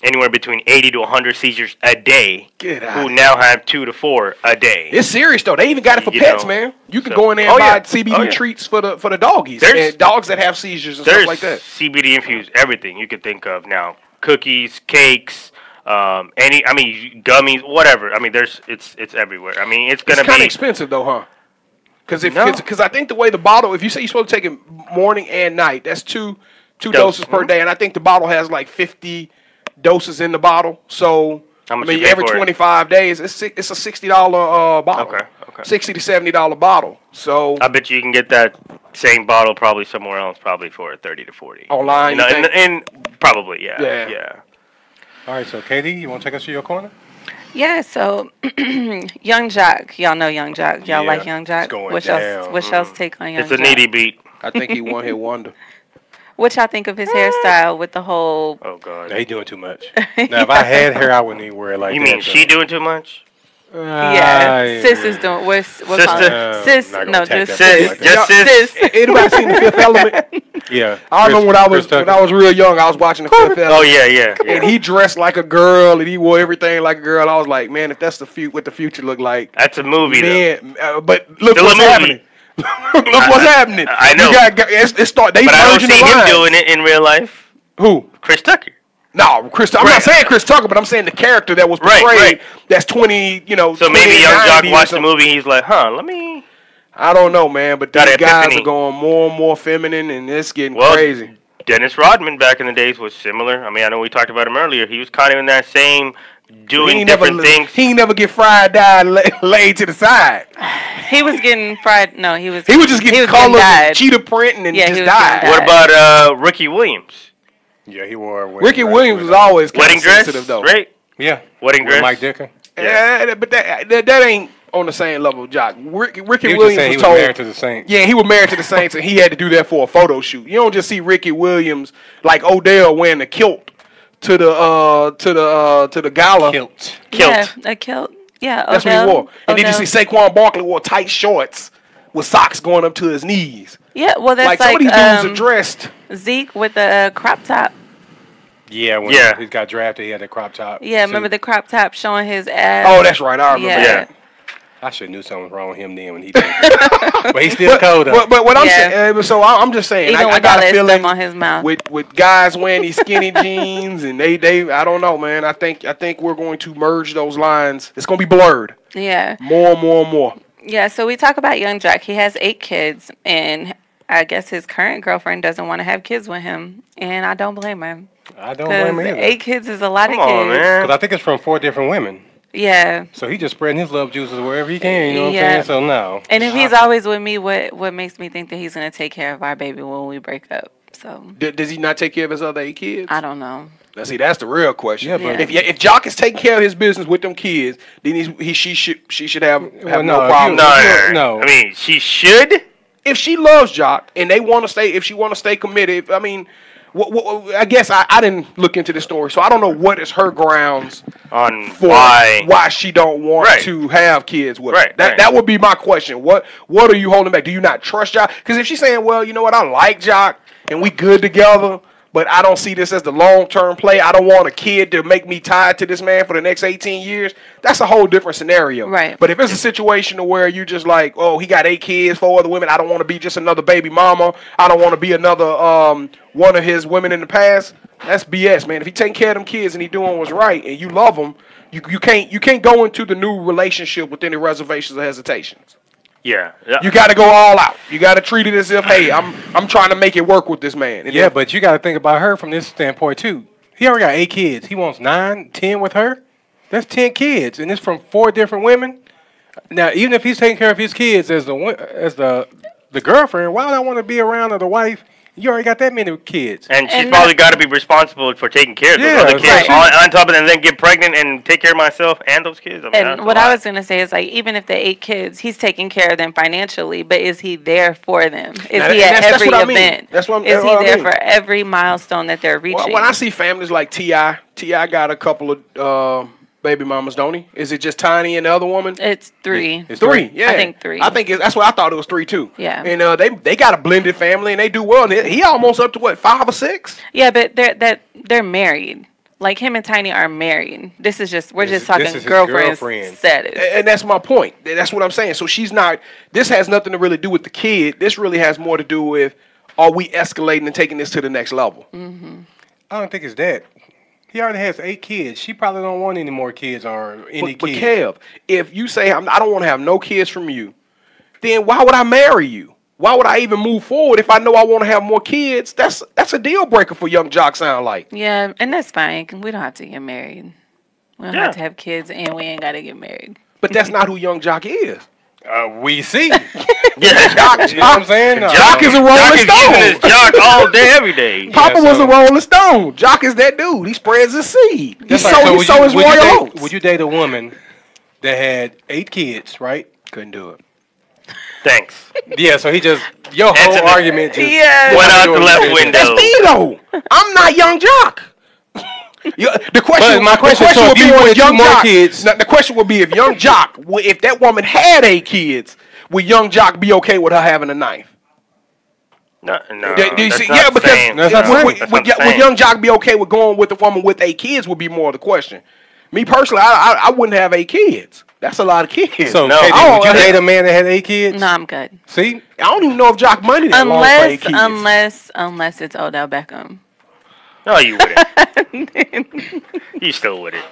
anywhere between 80 to 100 seizures a day, who now have 2 to 4 a day. It's serious though. They even got it for pets, man. You can go in there and buy CBD treats for the doggies and dogs that have seizures and stuff like that. CBD infused everything you could think of now: cookies, cakes, gummies, whatever. It's everywhere. It's gonna be kind of expensive though, huh? Because I think the way the bottle, if you say you're supposed to take it morning and night, that's two doses per day, and I think the bottle has like 50 doses in the bottle. So every 25 days, it's a $60 bottle. Okay. $60 to $70 bottle. So I bet you can get that same bottle probably somewhere else, probably for $30 to $40 online. And probably yeah. All right, so Katie, you want to take us to your corner? Yeah, so Young Jock, y'all know Young Jock. Y'all like Young Jock? It's going what's down. y'all's take on Young Jock? It's a needy beat. I think he one-hit wonder. What y'all think of his hairstyle with the whole? Oh God, he doing too much. Now, if I had hair, I wouldn't even wear it like that. You mean she doing too much? Sis is doing. What sis? No, just sis. Like just sis. Anybody seen The Fifth Element? Yeah. I remember when I was real young, I was watching The Fifth Element. Oh yeah. And he dressed like a girl, and he wore everything like a girl. I was like, man, if that's what the future look like. That's a movie, though. But look what's happening. Look what's happening. I know. But I don't see him doing it in real life. Who? Chris Tucker. No, I'm not saying Chris Tucker, but I'm saying the character that was portrayed. Right. That's 20. So maybe Young Jock watched the movie. He's like, let me. I don't know, man. But these guys are going more and more feminine, and it's getting crazy. Dennis Rodman back in the days was similar. I know we talked about him earlier. He was kind of in that same doing different things. He ain't never get fried, dyed, laid to the side. He was getting fried. No, he was just getting colors and cheetah print and just died. What about Ricky Williams? Yeah, he wore Ricky Williams was always wedding dress, sensitive though. Right? Yeah, wedding dress. Mike Dicker. Yeah, but that ain't on the same level, Jock. Ricky Williams was married to the Saints. Yeah, he was married to the Saints, and he had to do that for a photo shoot. You don't just see Ricky Williams like Odell wearing a kilt to the gala. Kilt. Yeah, a kilt. Yeah, that's what he wore. And then you see Saquon Barkley wore tight shorts with socks going up to his knees. Yeah, well, that's some of these dudes are dressed. Zeke with the crop top. Yeah, when he got drafted, he had a crop top. Yeah, remember the crop top showing his ass? Oh, that's right. I remember. Yeah. I should have knew something was wrong with him then when he did it. But he's still cold though. But what I'm saying, so I'm just saying, I got a feeling on his mouth with guys wearing these skinny jeans and they I don't know, man. I think we're going to merge those lines. It's going to be blurred. Yeah. More and more and more. Yeah. So we talk about Young Jock. He has 8 kids, and I guess his current girlfriend doesn't want to have kids with him, and I don't blame him. I don't blame him either. 8 kids is a lot of kids. Come on, man. Because I think it's from 4 different women. Yeah. So he just spreading his love juices wherever he can, you know what I'm saying? So no. And if he's always with me, what makes me think that he's going to take care of our baby when we break up? So Does he not take care of his other 8 kids? I don't know. Now, see, that's the real question. Yeah, but if Jock is taking care of his business with them kids, then she should have Well, no no, problem. No. No. I mean, she should. If she loves Jock and they want to stay, if she want to stay committed, I mean, I guess I didn't look into the story, so I don't know what is her grounds On for why she don't want Right. to have kids with Right, her. That right. that would be my question. What are you holding back? Do you not trust Jock? Because if she's saying, well, you know what, I like Jock and we good together, but I don't see this as the long-term play. I don't want a kid to make me tied to this man for the next 18 years. That's a whole different scenario. Right. But if it's a situation where you just like, oh, he got 8 kids, 4 other women, I don't want to be just another baby mama. I don't want to be another one of his women in the past. That's BS, man. If he taking care of them kids and he doing what's right and you love them, you can't go into the new relationship with any reservations or hesitations. Yeah. You got to go all out. You got to treat it as if, hey, I'm trying to make it work with this man. And Yeah, but you got to think about her from this standpoint too. He already got 8 kids. He wants 9, 10 with her. That's 10 kids, and it's from 4 different women. Now, even if he's taking care of his kids as the girlfriend, why would I want to be around the wife? You already got that many kids. And she's And probably got to be responsible for taking care of those Yeah, other kids. right. On top of that, and then get pregnant and take care of myself and those kids. I mean, that's And a what lot. I was going to say is, like, even if the 8 kids, he's taking care of them financially, but is he there for them? Is Now, he and at that's every what I mean. event? That's what Is he I there mean. for every milestone that they're reaching? Well, when I see families like T.I. got a couple of baby mamas, don't he? Is it just Tiny and the other woman? It's 3. It's 3, yeah. I think 3. I think that's what I thought it was 3 too. Yeah. And they got a blended family and they do well. And he almost up to what, 5 or 6? Yeah, but they're married. Like, him and Tiny are married. We're just talking this is his girlfriend girlfriend. status. And that's my point. That's what I'm saying. So she's not. This has nothing to really do with the kid. This really has more to do with, are we escalating and taking this to the next level? I don't think it's that. He already has 8 kids. She probably don't want any more kids or any But kids. Kev, if you say I don't want to have no kids from you, then why would I marry you? Why would I even move forward if I know I want to have more kids? That's a deal breaker for young Jock. Sound like. Yeah, and that's fine. We don't have to get married. We don't Yeah. have to have kids, and we ain't got to get married. But that's not who young Jock is. We see. Yeah. You know what I'm saying? Jock is a Rolling Jock is Stone. using his jock all day, every day. Papa Yeah, was so- a Rolling Stone. Jock is that dude. He spreads his seed. He That's like, sow would his you royal date- oats. Would you date a woman that had 8 kids, right? Couldn't do it. Thanks. Yeah, so he just, your whole Answer the- argument just Yeah. Went out the That's left me, window. That's me though. I'm not young Jock. The question, But my question is, so would if be you with wanted 2 young more Jock. kids- Now, the question would be if young Jock, if that woman had 8 kids, would young Jock be okay with her having a 9th? No, Do you that's see? not Yeah, the because same. That's not the same. would That's not the would same. young Jock be okay with going with a woman with 8 kids? Would be more of the question. Me personally, I wouldn't have 8 kids. That's a lot of kids. So, No. Katie, I would you don't- date a man that had 8 kids? No, I'm good. See? I don't even know if Jock money that long for 8 kids. Unless it's Odell Beckham. No, you wouldn't. You still wouldn't.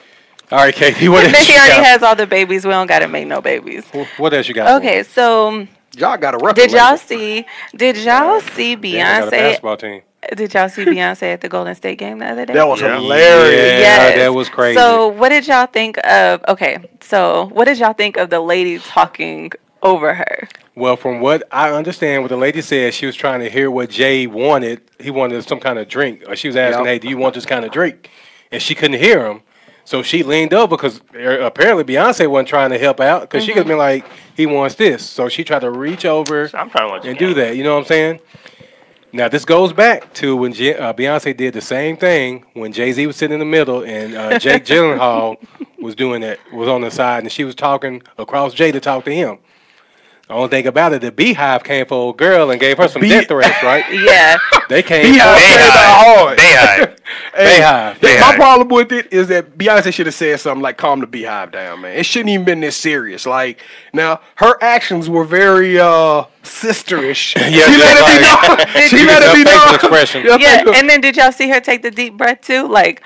All right, Katie, what And else then you he already got? has all the babies. We don't gotta make no babies. What else you got? Okay, so Jock got a record. did y'all label. see Yeah, got a Beyonce? basketball team. Did y'all see Beyonce at the Golden State game the other day? That was Yeah. hilarious. Yeah, Yes. that was crazy. So what did y'all think of? Okay, so what did y'all think of the lady talking over her? Well, from what I understand, what the lady said, she was trying to hear what Jay wanted. He wanted some kind of drink. Or she was asking, Yep. hey, do you want this kind of drink? And she couldn't hear him. So she leaned over because apparently Beyonce wasn't trying to help out because she could have been like, he wants this. So she tried to reach over I'm trying to watch and the do game. that. You know what I'm saying? Now, this goes back to when Beyonce did the same thing when Jay-Z was sitting in the middle and Jake Gyllenhaal was doing that, was on the side, and she was talking across Jay to talk to him. The only thing about it, the Beehive came for old girl and gave her some death threats, right? Yeah. They came Beehive for came down hard. Beehive. Beehive. My Beehive. problem with it is that Beyonce should have said something like, calm the Beehive down, man. It shouldn't even been this serious. Like, now, her actions were very sisterish. Yeah, she let it be just known. like- She She let used it be her facial known. expression. Yeah, and then did y'all see her take the deep breath too? Like,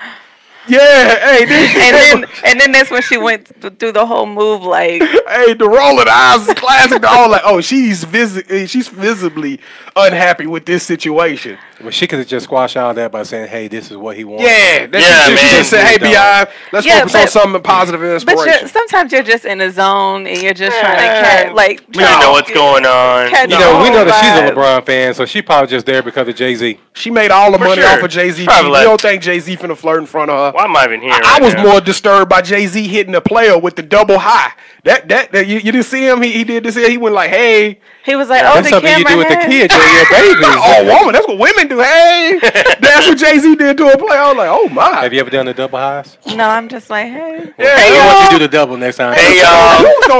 Yeah, hey, and then that's when she went through the whole move. Like, hey, the rolling eyes is classic. The whole like, oh, she's visibly unhappy with this situation. Well, she could have just squashed all that by saying, "Hey, this is what he wants." Yeah, man. She just said, "Hey, Bi, let's focus on something positive and inspiration." But sometimes you're just in a zone and you're just trying to we don't know what's going on. We know that she's a LeBron fan, so she probably just there because of Jay-Z. She made all the money off of Jay-Z. You don't think Jay-Z finna flirt in front of her? Why am I even here? I was more disturbed by Jay-Z hitting a player with the double high. That you didn't see him? He did this. He went like, "Hey." He was like, that's something you do with the kids or your babies. Oh, woman, that's what women do. Hey, that's what Jay-Z did to a player. I was like, oh my. Have you ever done the double highs? No, I'm just like, hey. Yeah, hey, I want you to do the double next time. Hey,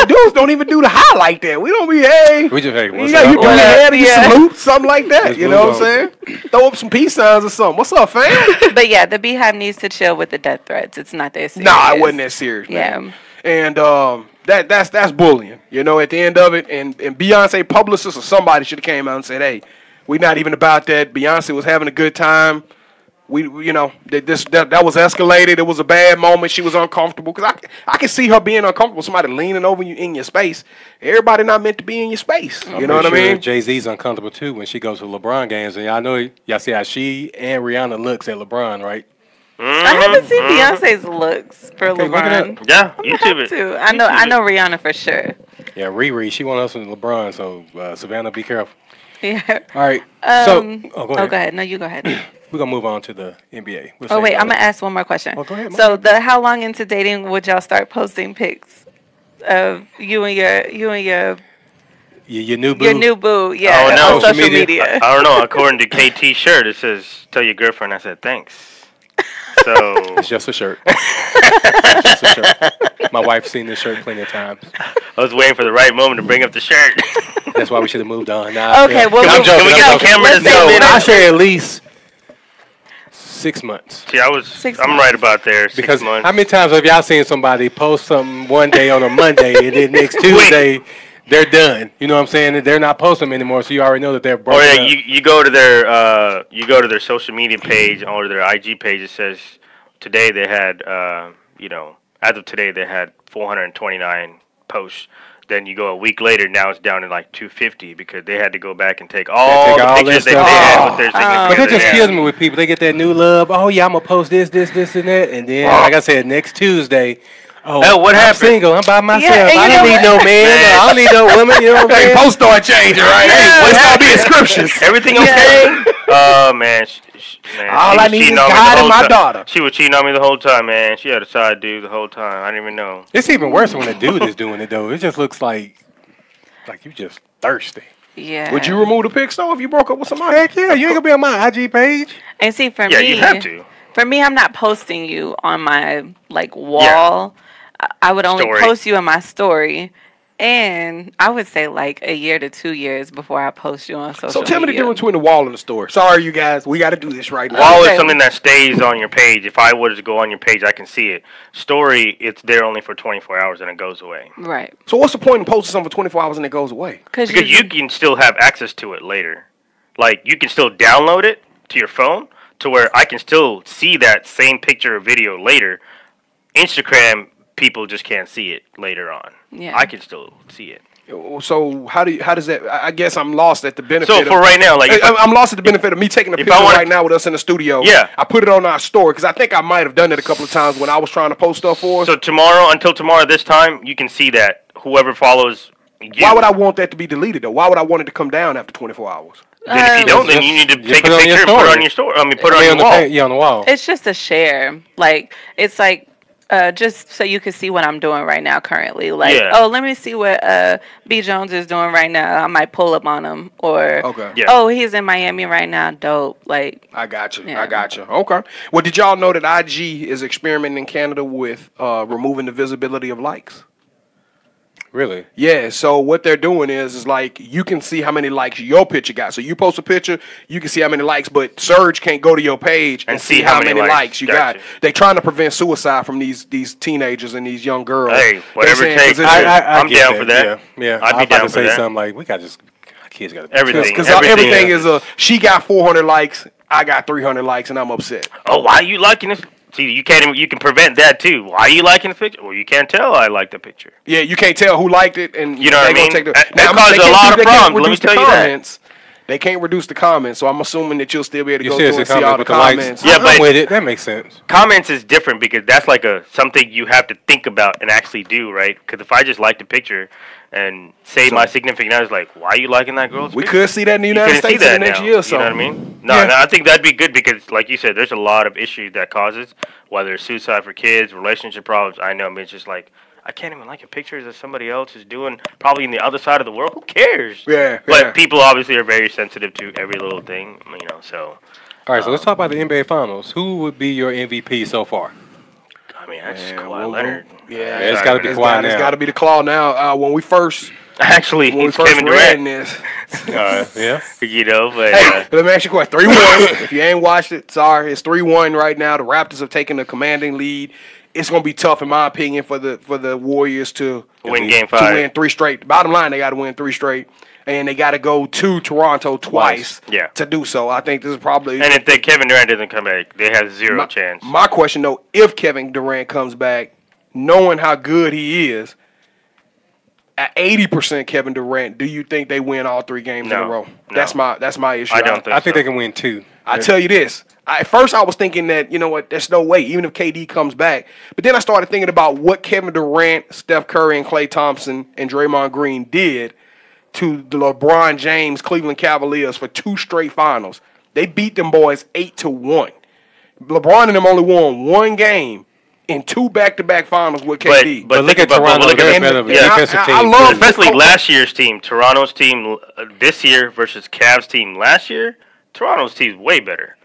dudes don't even do the high like that. We don't be We just you do your head and you salute, something like that. You know what I'm saying? Throw up some peace signs or something. What's up, fam? But yeah, the Beehive needs to chill with the death threats. It's not that serious. Nah, it wasn't that serious, man. Yeah. And that's bullying, you know, at the end of it. And Beyonce publicist or somebody should have came out and said, hey, we're not even about that. Beyonce was having a good time. We you know, that was escalated. It was a bad moment. She was uncomfortable. Because I can see her being uncomfortable. Somebody leaning over you in your space. Everybody not meant to be in your space. You know what I mean? Jay-Z's uncomfortable, too, when she goes to LeBron games. And y'all see how she and Rihanna looks at LeBron, right? I haven't seen Beyonce's looks for LeBron. Yeah, YouTube it. Too. I know Rihanna for sure. Yeah, Riri, she wants us with LeBron, so Savannah, be careful. Yeah. All right. Go ahead. No, you go ahead. We're gonna move on to the NBA. Wait, I'm gonna ask one more question. Go ahead. So, how long into dating would y'all start posting pics of you and your new boo? Your new boo, yeah, on social media. I don't know. According to KT's shirt, it says, "Tell your girlfriend I said thanks." So it's just a shirt. It's just a shirt. My wife's seen this shirt plenty of times. I was waiting for the right moment to bring up the shirt. That's why we should have moved on. Okay, well, I'm joking. Can we get the camera to zoom in? I say at least 6 months. See, I'm right about there. 6 months. How many times have y'all seen somebody post something one day on a Monday and then next Tuesday they're done? You know what I'm saying? They're not posting them anymore, so you already know that they're broken. Oh yeah, you go to their social media page or their IG page. It says today they had as of today they had 429 posts. Then you go a week later, now it's down to like 250 because they had to go back and take all the pictures they had with their significant. But that just kills me with people. They get that new love. Oh yeah, I'm gonna post this, and that, and then like I said, next Tuesday. Oh, what happened? I'm single. I'm by myself. I don't need no man. I don't need no woman. You know what I'm saying? Post start changing, right? Hey, what's gonna be inscriptions? Everything okay? Oh man. All I need is God and my daughter. She was cheating on me the whole time, man. She had a side dude the whole time. I didn't even know. It's even worse when a dude is doing it though. It just looks like you just thirsty. Yeah. Would you remove the pics though if you broke up with somebody? Heck yeah, you ain't gonna be on my IG page. And see, for me, yeah, you have to. For me, I'm not posting you on my wall. Yeah. I would only post you in my story. And I would say like a year to 2 years before I post you on social media. So tell me the difference between the wall and the story. Sorry, you guys. We got to do this right now. Wall is something that stays on your page. If I were to go on your page, I can see it. Story, it's there only for 24 hours and it goes away. Right. So what's the point in posting something for 24 hours and it goes away? Because you can still have access to it later. Like, you can still download it to your phone to where I can still see that same picture or video later. Instagram, people just can't see it later on. Yeah. I can still see it. So how does that? I guess I'm lost at the benefit. So for right now, like I'm lost at the benefit of me taking a picture right now with us in the studio. Yeah, I put it on our story because I think I might have done it a couple of times when I was trying to post stuff for us. So until tomorrow this time, you can see that whoever follows you. Why would I want that to be deleted though? Why would I want it to come down after 24 hours? Then if you don't, then you need to take a picture and put it on your story. Put it on your wall. Yeah, on the wall. It's just a share. It's like. Just so you can see what I'm doing right now currently. Let me see what B. Jones is doing right now. I might pull up on him. Or, he's in Miami right now. Dope. I got you. Yeah. I got you. Okay. Well, did y'all know that IG is experimenting in Canada with removing the visibility of likes? Really? Yeah, so what they're doing is like you can see how many likes your picture got. So you post a picture, you can see how many likes, but Surge can't go to your page and see how many likes you got. They're trying to prevent suicide from these teenagers and these young girls. Hey, whatever it takes. I'm down for that. Yeah. I'd be down for say that. something like, we got just kids got to everything. Because everything is she got 400 likes, I got 300 likes, and I'm upset. Oh, why are you liking this? See, you can prevent that too. Why are you liking the picture? Well, you can't tell I like the picture. Yeah, you can't tell who liked it, and you know what I mean. That causes a lot of problems. Let me tell you that. They can't reduce the comments, so I'm assuming that you'll still be able to You go see through it's and a see all comment the with the likes. comments. Yeah, I'm but- with it. That makes sense. Comments is different because that's like something you have to think about and actually do, right? Because if I just liked a picture and say my significant other's like, why are you liking that girl's We picture? could see that in the You United couldn't see States in that the next now, year or so. You know what I mean? No, Yeah. no, I think that'd be good because, like you said, there's a lot of issues that causes, whether it's suicide for kids, relationship problems. I know, I mean, it's just like, I can't even like a picture that somebody else is doing probably in the other side of the world. Who cares? Yeah, But yeah. people obviously are very sensitive to every little thing, you know, so. All right, so let's talk about the NBA Finals. Who would be your MVP so far? I mean, that's Man, Kawhi we'll- Leonard. Yeah, it's gotta be Kawhi It's now. got to be the claw now. When we first Actually, it's Kevin read Durant. this, Yeah. You know, but hey, let me ask you a question. 3-1. If you ain't watched it, sorry, it's 3-1 right now. The Raptors have taken the commanding lead. It's gonna be tough, in my opinion, for the Warriors to Win Game to 5. win 3 straight. Bottom line, they got to win 3 straight, and they got to go to Toronto twice. Yeah. To do so, I think this is probably. and if Kevin Durant doesn't come back, they have zero chance. My question though, if Kevin Durant comes back, knowing how good he is, at 80% Kevin Durant, do you think they win all 3 games in a No, row? no. That's my issue. I don't think I think so. they can win 2. I tell you this. At first, I was thinking that, you know what, there's no way, even if KD comes back. But then I started thinking about what Kevin Durant, Steph Curry, and Klay Thompson and Draymond Green did to the LeBron James Cleveland Cavaliers for 2 straight finals. They beat them boys 8-1. LeBron and them only won 1 game in 2 back-to-back finals with KD. But look at Toronto. look They're at better and defensive I team. love- especially last year's team, Toronto's team this year versus Cavs team last year. Toronto's team's way better.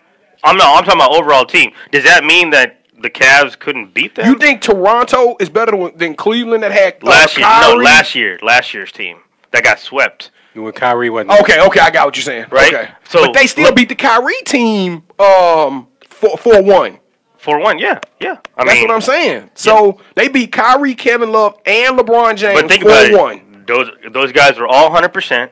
I'm talking about overall team. Does that mean that the Cavs couldn't beat them? You think Toronto is better than Cleveland that had last year? Kyrie? No, last year's team that got swept. When Kyrie wasn't. Okay, I got what you're saying. Right? Okay. So, but they still beat the Kyrie team 4-1. 4-1, yeah. I That's mean, what I'm saying. So they beat Kyrie, Kevin Love, and LeBron James but think about 4-1. it. Those guys were all 100%.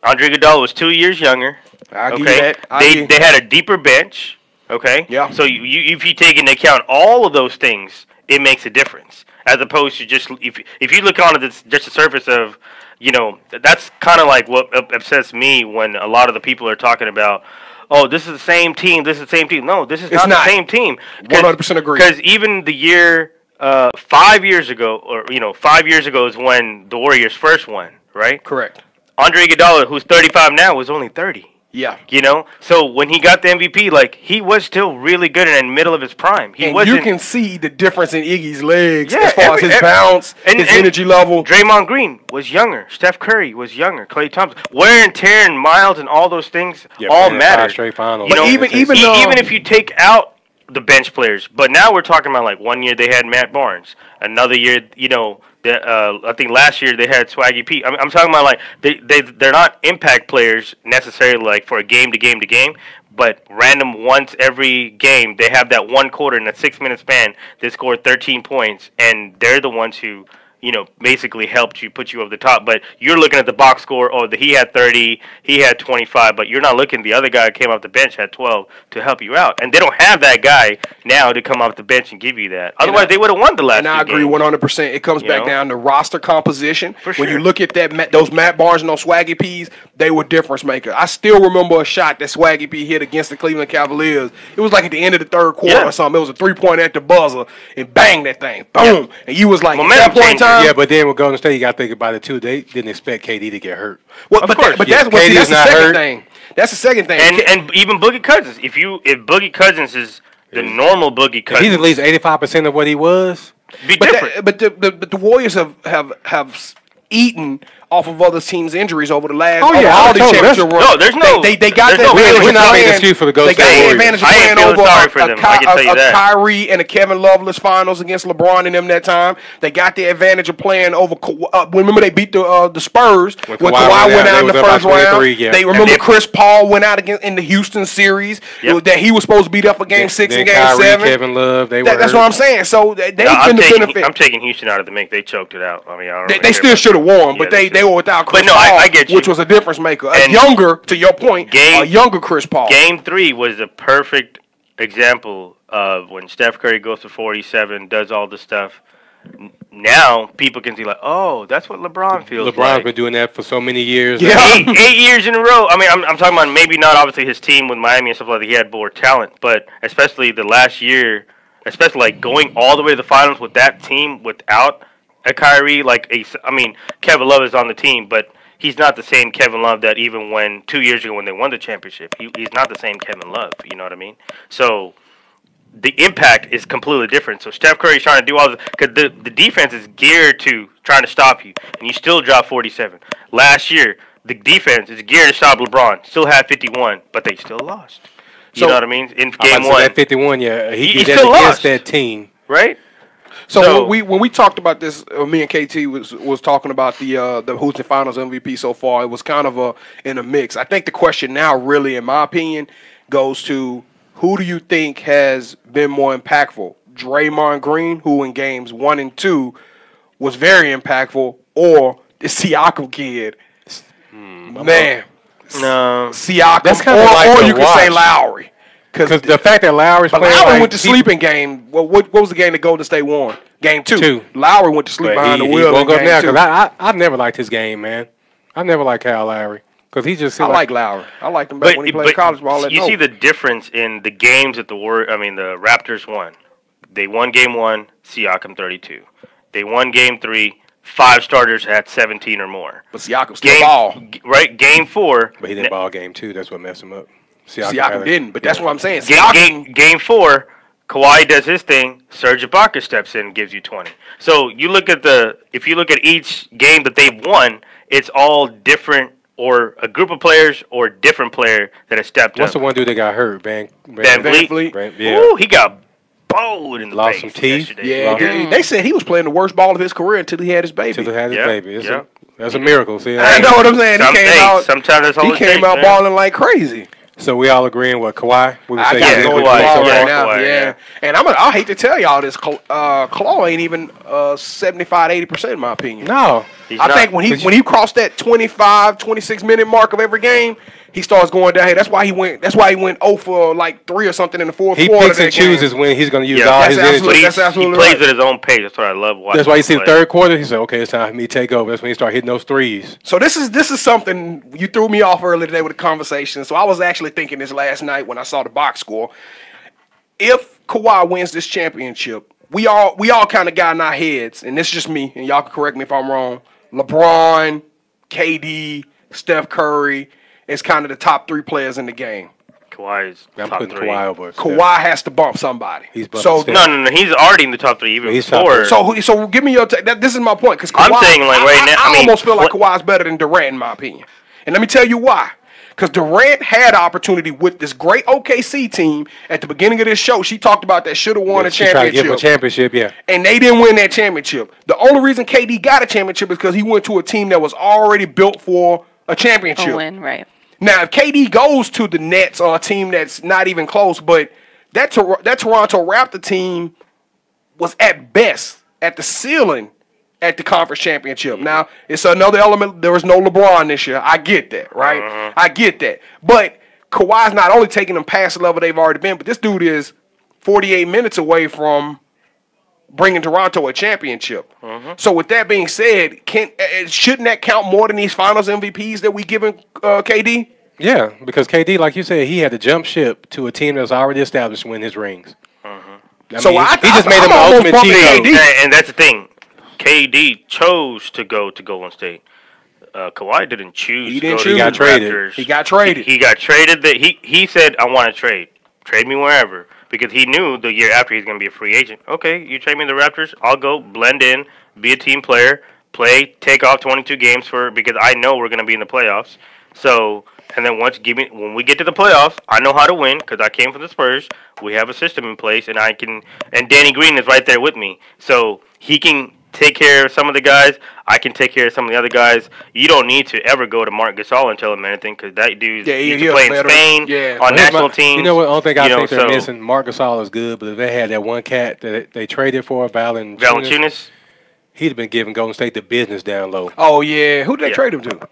Andre Iguodala was 2 years younger. I'll give you Okay, that. they had a deeper bench. Okay, Yeah. So you if you take into account all of those things, it makes a difference. As opposed to just if you look on this just the surface of, you know, that's kind of like what upsets me when a lot of the people are talking about, oh, this is the same team, this is the same team. No, this is not the same team. 100% agree. Because even the year 5 years ago, or 5 years ago is when the Warriors first won, right? Correct. Andre Iguodala, who's 35 now, was only 30. Yeah. You know, so when he got the MVP, like, he was still really good in the middle of his prime. He And wasn't. you can see the difference in Iggy's legs Yeah, as far as his bounce, his energy level. Draymond Green was younger. Steph Curry was younger. Klay Thompson, wear and tear, and miles, and all those things all man, matter. 5 straight finals. You know, But even even if you take out the bench players, but now we're talking about like 1 year they had Matt Barnes, another year, I think last year they had Swaggy P. I'm talking about like they're not impact players necessarily like for a game to game to game, but random once every game they have that 1 quarter in a 6-minute span they scored 13 points, and they're the ones who basically helped you put you over the top. But you're looking at the box score. Oh, he had 30, he had 25, but you're not looking. The other guy who came off the bench had 12 to help you out, and they don't have that guy now to come off the bench and give you that. Otherwise, they would have won the last. And I agree 100%. It comes back down to roster composition. For When you sure. look at those Matt Barnes and those Swaggy P's, they were difference maker. I still remember a shot that Swaggy P hit against the Cleveland Cavaliers. It was like at the end of the 3rd quarter or something. It was a 3-point at the buzzer, and bang, that thing, boom, and you was like, Momentum at that point in changer. time, Yeah, but then with Golden State, you got to think about it too. They didn't expect KD to get hurt. well, Of but course, that's yeah, what see, KD that's is the not second hurt. thing. That's the second thing. And even Boogie Cousins. If Boogie Cousins is the normal Boogie He's at Cousins, least 85% of what he was. be But, different. but the Warriors have eaten off of other teams' injuries over the last Oh, yeah, all I the told you, championship no, there's no- they got there's that no- advantage we're of not making playing- excuse for the Golden they got State the Warriors. advantage of I ain't playing feeling over sorry for them. I can tell you that. Kyrie and a Kevin Loveless finals against LeBron and them that time. They got the advantage of playing over. Remember they beat the Spurs when Kawhi Kawhi went out they in the was up by first round. 23, yeah. They remember then- Chris Paul went out in the Houston series that he was supposed to beat up for Game 6 and Then Game Kyrie, 7. Kevin Love, they were That's what I'm saying. So they've been the benefit. I'm taking Houston out of the mix. They choked it out. I mean, I don't They really still care should have won, but Yeah, they were without Chris But no, Paul, I get you. which was a difference maker. A And younger, to your point, Game- a younger Chris Paul. Game 3 was a perfect example of when Steph Curry goes for 47, does all the stuff. now people can see like, oh, that's what LeBron feels LeBron's been doing that for so many years. Yeah. 8 years in a row. I mean, I'm talking about maybe not obviously his team with Miami and stuff like that. He had more talent, but especially the last year, especially like going all the way to the finals with that team without a Kyrie. I mean, Kevin Love is on the team, but he's not the same Kevin Love that even when 2 years ago when they won the championship. He's not the same Kevin Love. You know what I mean? So the impact is completely different. So Steph Curry's trying to do all this because the defense is geared to trying to stop you, and you still drop 47. Last year, the defense is geared to stop LeBron. Still had 51, but they still lost. You know what I mean? In game one, that 51, yeah, he did still against lost. that team, right? So when we talked about this, me and KT was talking about the Who's the Finals MVP so far. It was kind of in a mix. I think the question now, really, in my opinion, goes to who do you think has been more impactful? Draymond Green, who in games 1 and 2 was very impactful, or the Siakam kid? Man, no, Siakam. That's kinda like or to you could watch. say Lowry. because the fact that Lowry's But playing Lowry like went to sleep in game. What was the game that Golden State won? Game 2. Two. Lowry went to sleep behind the wheel. He woke in up game now 2. because I've never liked his game, man. I never liked Kyle Lowry because he just. I like Lowry. I liked him back when he played college ball. You see the difference in the games that the Raptors won. They won game 1, Siakam 32. They won game 3, 5 starters had 17 or more. But Siakam still ball. Right, game 4. But he didn't ball game 2. That's what messed him up. Siakam didn't, but that's what I'm saying. Game 4, Kawhi does his thing. Serge Ibaka steps in and gives you 20. So you look at if you look at each game that they've won, it's all different or a group of players or different player that has stepped up. What's the one dude that got hurt? Van Vliet? Yeah. Ooh, he got bowled in the Lost face some teeth. yesterday. Yeah, they said he was playing the worst ball of his career until he had his baby. Until he had his baby. Yeah. That's a miracle. See, I know what I'm saying. Sometimes that's all he it came takes, out man. balling like crazy. So we all agreeing with Kawhi? We would I say got to he's go with MVP Kawhi so right far. now. Kawhi, Yeah. yeah. And I hate to tell y'all this, Claw ain't even 75-80% in my opinion. No. I think when he crossed that 25, 26 minute mark of every game, he starts going down here. That's why he went 0 for like 3 or something in the fourth He quarter. picks and chooses when he's going to use all that's his energy. absolutely- that's absolutely he plays right. at his own pace. That's what I love watching. That's why you see him the play. third quarter. He said, "Okay, it's time for me to take over." That's when he started hitting those threes. So this is something you threw me off earlier today with a conversation. So I was actually thinking this last night when I saw the box score. If Kawhi wins this championship, we all kind of got in our heads, and this is just me, and y'all can correct me if I'm wrong. LeBron, KD, Steph Curry is kind of the top 3 players in the game. Kawhi is I'm top putting 3. Kawhi over. Kawhi has to bump somebody. He's bumping so Steph. No. He's already in the top 3 even He's top before. three. So give me your take. This is my point because I'm saying, like, right now, I I mean, almost feel like what- Kawhi's better than Durant in my opinion, and let me tell you why. Because Durant had an opportunity with this great OKC team at the beginning of this show. She talked about that should have won a She tried to give him a championship, championship, yeah. and they didn't win that championship. The only reason KD got a championship is because he went to a team that was already built for a championship. A win, right? Now, if KD goes to the Nets or a team that's not even close, but that Toronto Raptor team was at best at the ceiling at the conference championship. Now, it's another element. There was no LeBron this year. I get that, right? I get that. But Kawhi's not only taking them past the level they've already been, but this dude is 48 minutes away from bringing Toronto a championship. So with that being said, shouldn't that count more than these Finals MVPs that we giving KD? Yeah, because KD, like you said, he had to jump ship to a team that's already established to win his rings. He just made him the almost ultimate bumping cheat KD. code. And that's the thing. KD chose to go to Golden State. Kawhi didn't choose. He to didn't go choose. To He got the traded. Raptors. He got traded. He got traded. He said, "I want to trade. Trade me wherever." Because he knew the year after he's going to be a free agent. Okay, you trade me to the Raptors. I'll go blend in, be a team player, take off 22 games because I know we're going to be in the playoffs. So, and then when we get to the playoffs, I know how to win because I came from the Spurs. We have a system in place, and Danny Green is right there with me. So he can take care of some of the guys. I can take care of some of the other guys. You don't need to ever go to Marc Gasol and tell him anything because that dude used to play in Spain on national teams. You know what? Only thing I think they're so- missing, Marc Gasol is good, but if they had that one cat that they traded for, Valanciunas. he'd have been giving Golden State the business down low. Oh yeah, who did they Yeah. trade him to?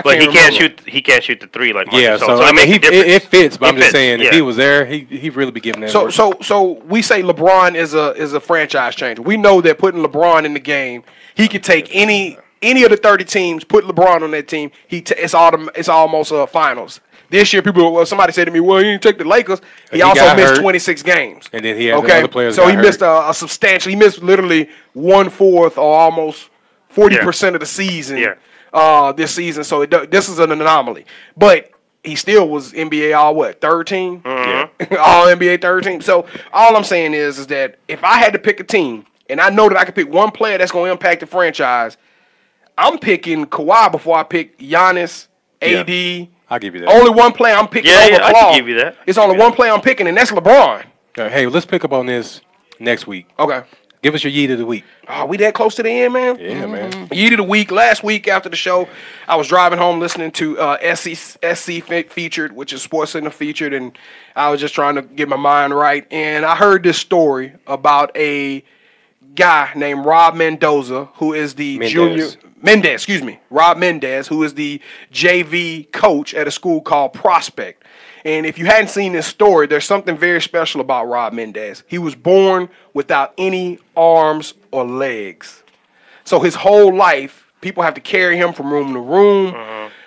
But he can't shoot. He can't shoot the three like Marc Gasol. So I mean, it fits. But I'm just saying, if he was there, he really be giving that. So we say LeBron is a franchise changer. We know that putting LeBron in the game, he could take any of the 30 teams, put LeBron on that team. It's almost finals. This year, somebody said to me, "Well, he didn't take the Lakers." He also missed 26 games, and then he had other players. So he missed a substantial. He missed literally 1/4 or almost 40% of the season. This season. So this is an anomaly, but he still was NBA third team, all NBA third team. So all I'm saying is that if I had to pick a team, and I know that I could pick one player that's going to impact the franchise, I'm picking Kawhi before I pick Giannis, AD. I'll give you that. Only one player I'm picking over I can give you that. It's only one player I'm picking, and that's LeBron. Hey, let's pick up on this next week. Okay. Give us your yeet of the week. Oh, we that close to the end, man? Yeah, man. Yeet of the week. Last week after the show, I was driving home listening to SC Featured, which is Sports Center Featured, and I was just trying to get my mind right. And I heard this story about a guy named Rob Mendoza, who is the Rob Mendez, who is the JV coach at a school called Prospect. And if you hadn't seen this story, there's something very special about Rob Mendez. He was born without any arms or legs. So his whole life, people have to carry him from room to room.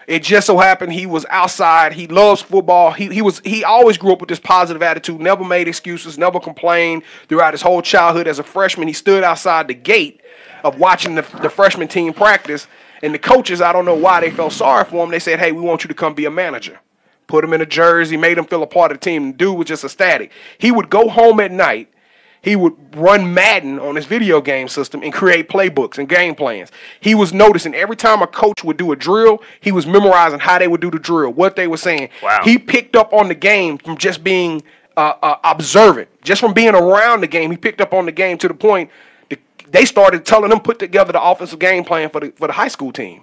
It just so happened he was outside. He loves football. He always grew up with this positive attitude, never made excuses, never complained throughout his whole childhood. As a freshman, he stood outside the gate of watching the freshman team practice. And the coaches, I don't know why they felt sorry for him. They said, "Hey, we want you to come be a manager." Put him in a jersey, made him feel a part of the team. The dude was just ecstatic. He would go home at night. He would run Madden on his video game system and create playbooks and game plans. He was noticing every time a coach would do a drill, he was memorizing how they would do the drill, what they were saying. Wow. He picked up on the game from just being observant. Just from being around the game, he picked up on the game to the point they started telling him put together the offensive game plan for the high school team.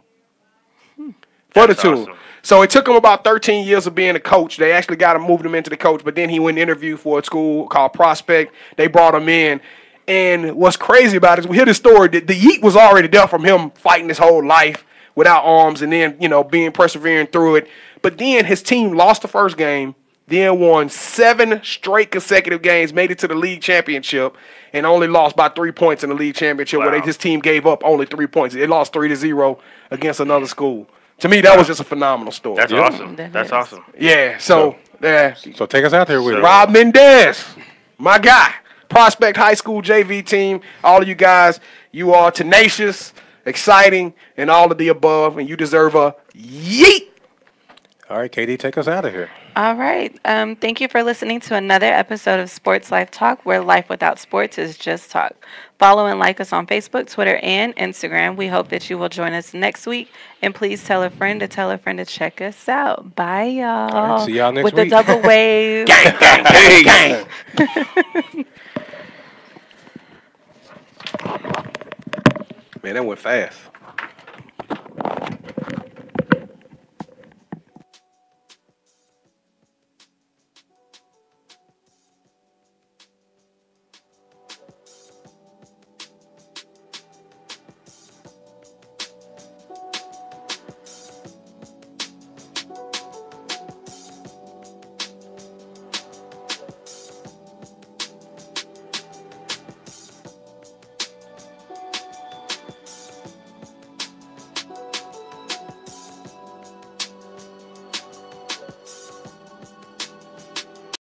For the two. Awesome. So it took him about 13 years of being a coach. They actually moved him into the coach, but then he went and interviewed for a school called Prospect. They brought him in. And what's crazy about it is we hear this story that the yeet was already there from him fighting his whole life without arms and then, being persevering through it. But then his team lost the first game, then won 7 straight consecutive games, made it to the league championship, and only lost by 3 points in the league championship where his team gave up only 3 points. They lost 3-0 against another school. To me, that was just a phenomenal story. That's awesome. That's awesome. Yeah, so take us out there with Rob Mendez, my guy. Prospect High School JV team. All of you guys, you are tenacious, exciting, and all of the above, and you deserve a yeet. All right, KD, take us out of here. All right. Thank you for listening to another episode of Sports Life Talk, where life without sports is just talk. Follow and like us on Facebook, Twitter, and Instagram. We hope that you will join us next week. And please tell a friend to check us out. Bye, y'all. All right, see y'all next week. With the double wave. Gang, gang, gang, gang. Man, that went fast.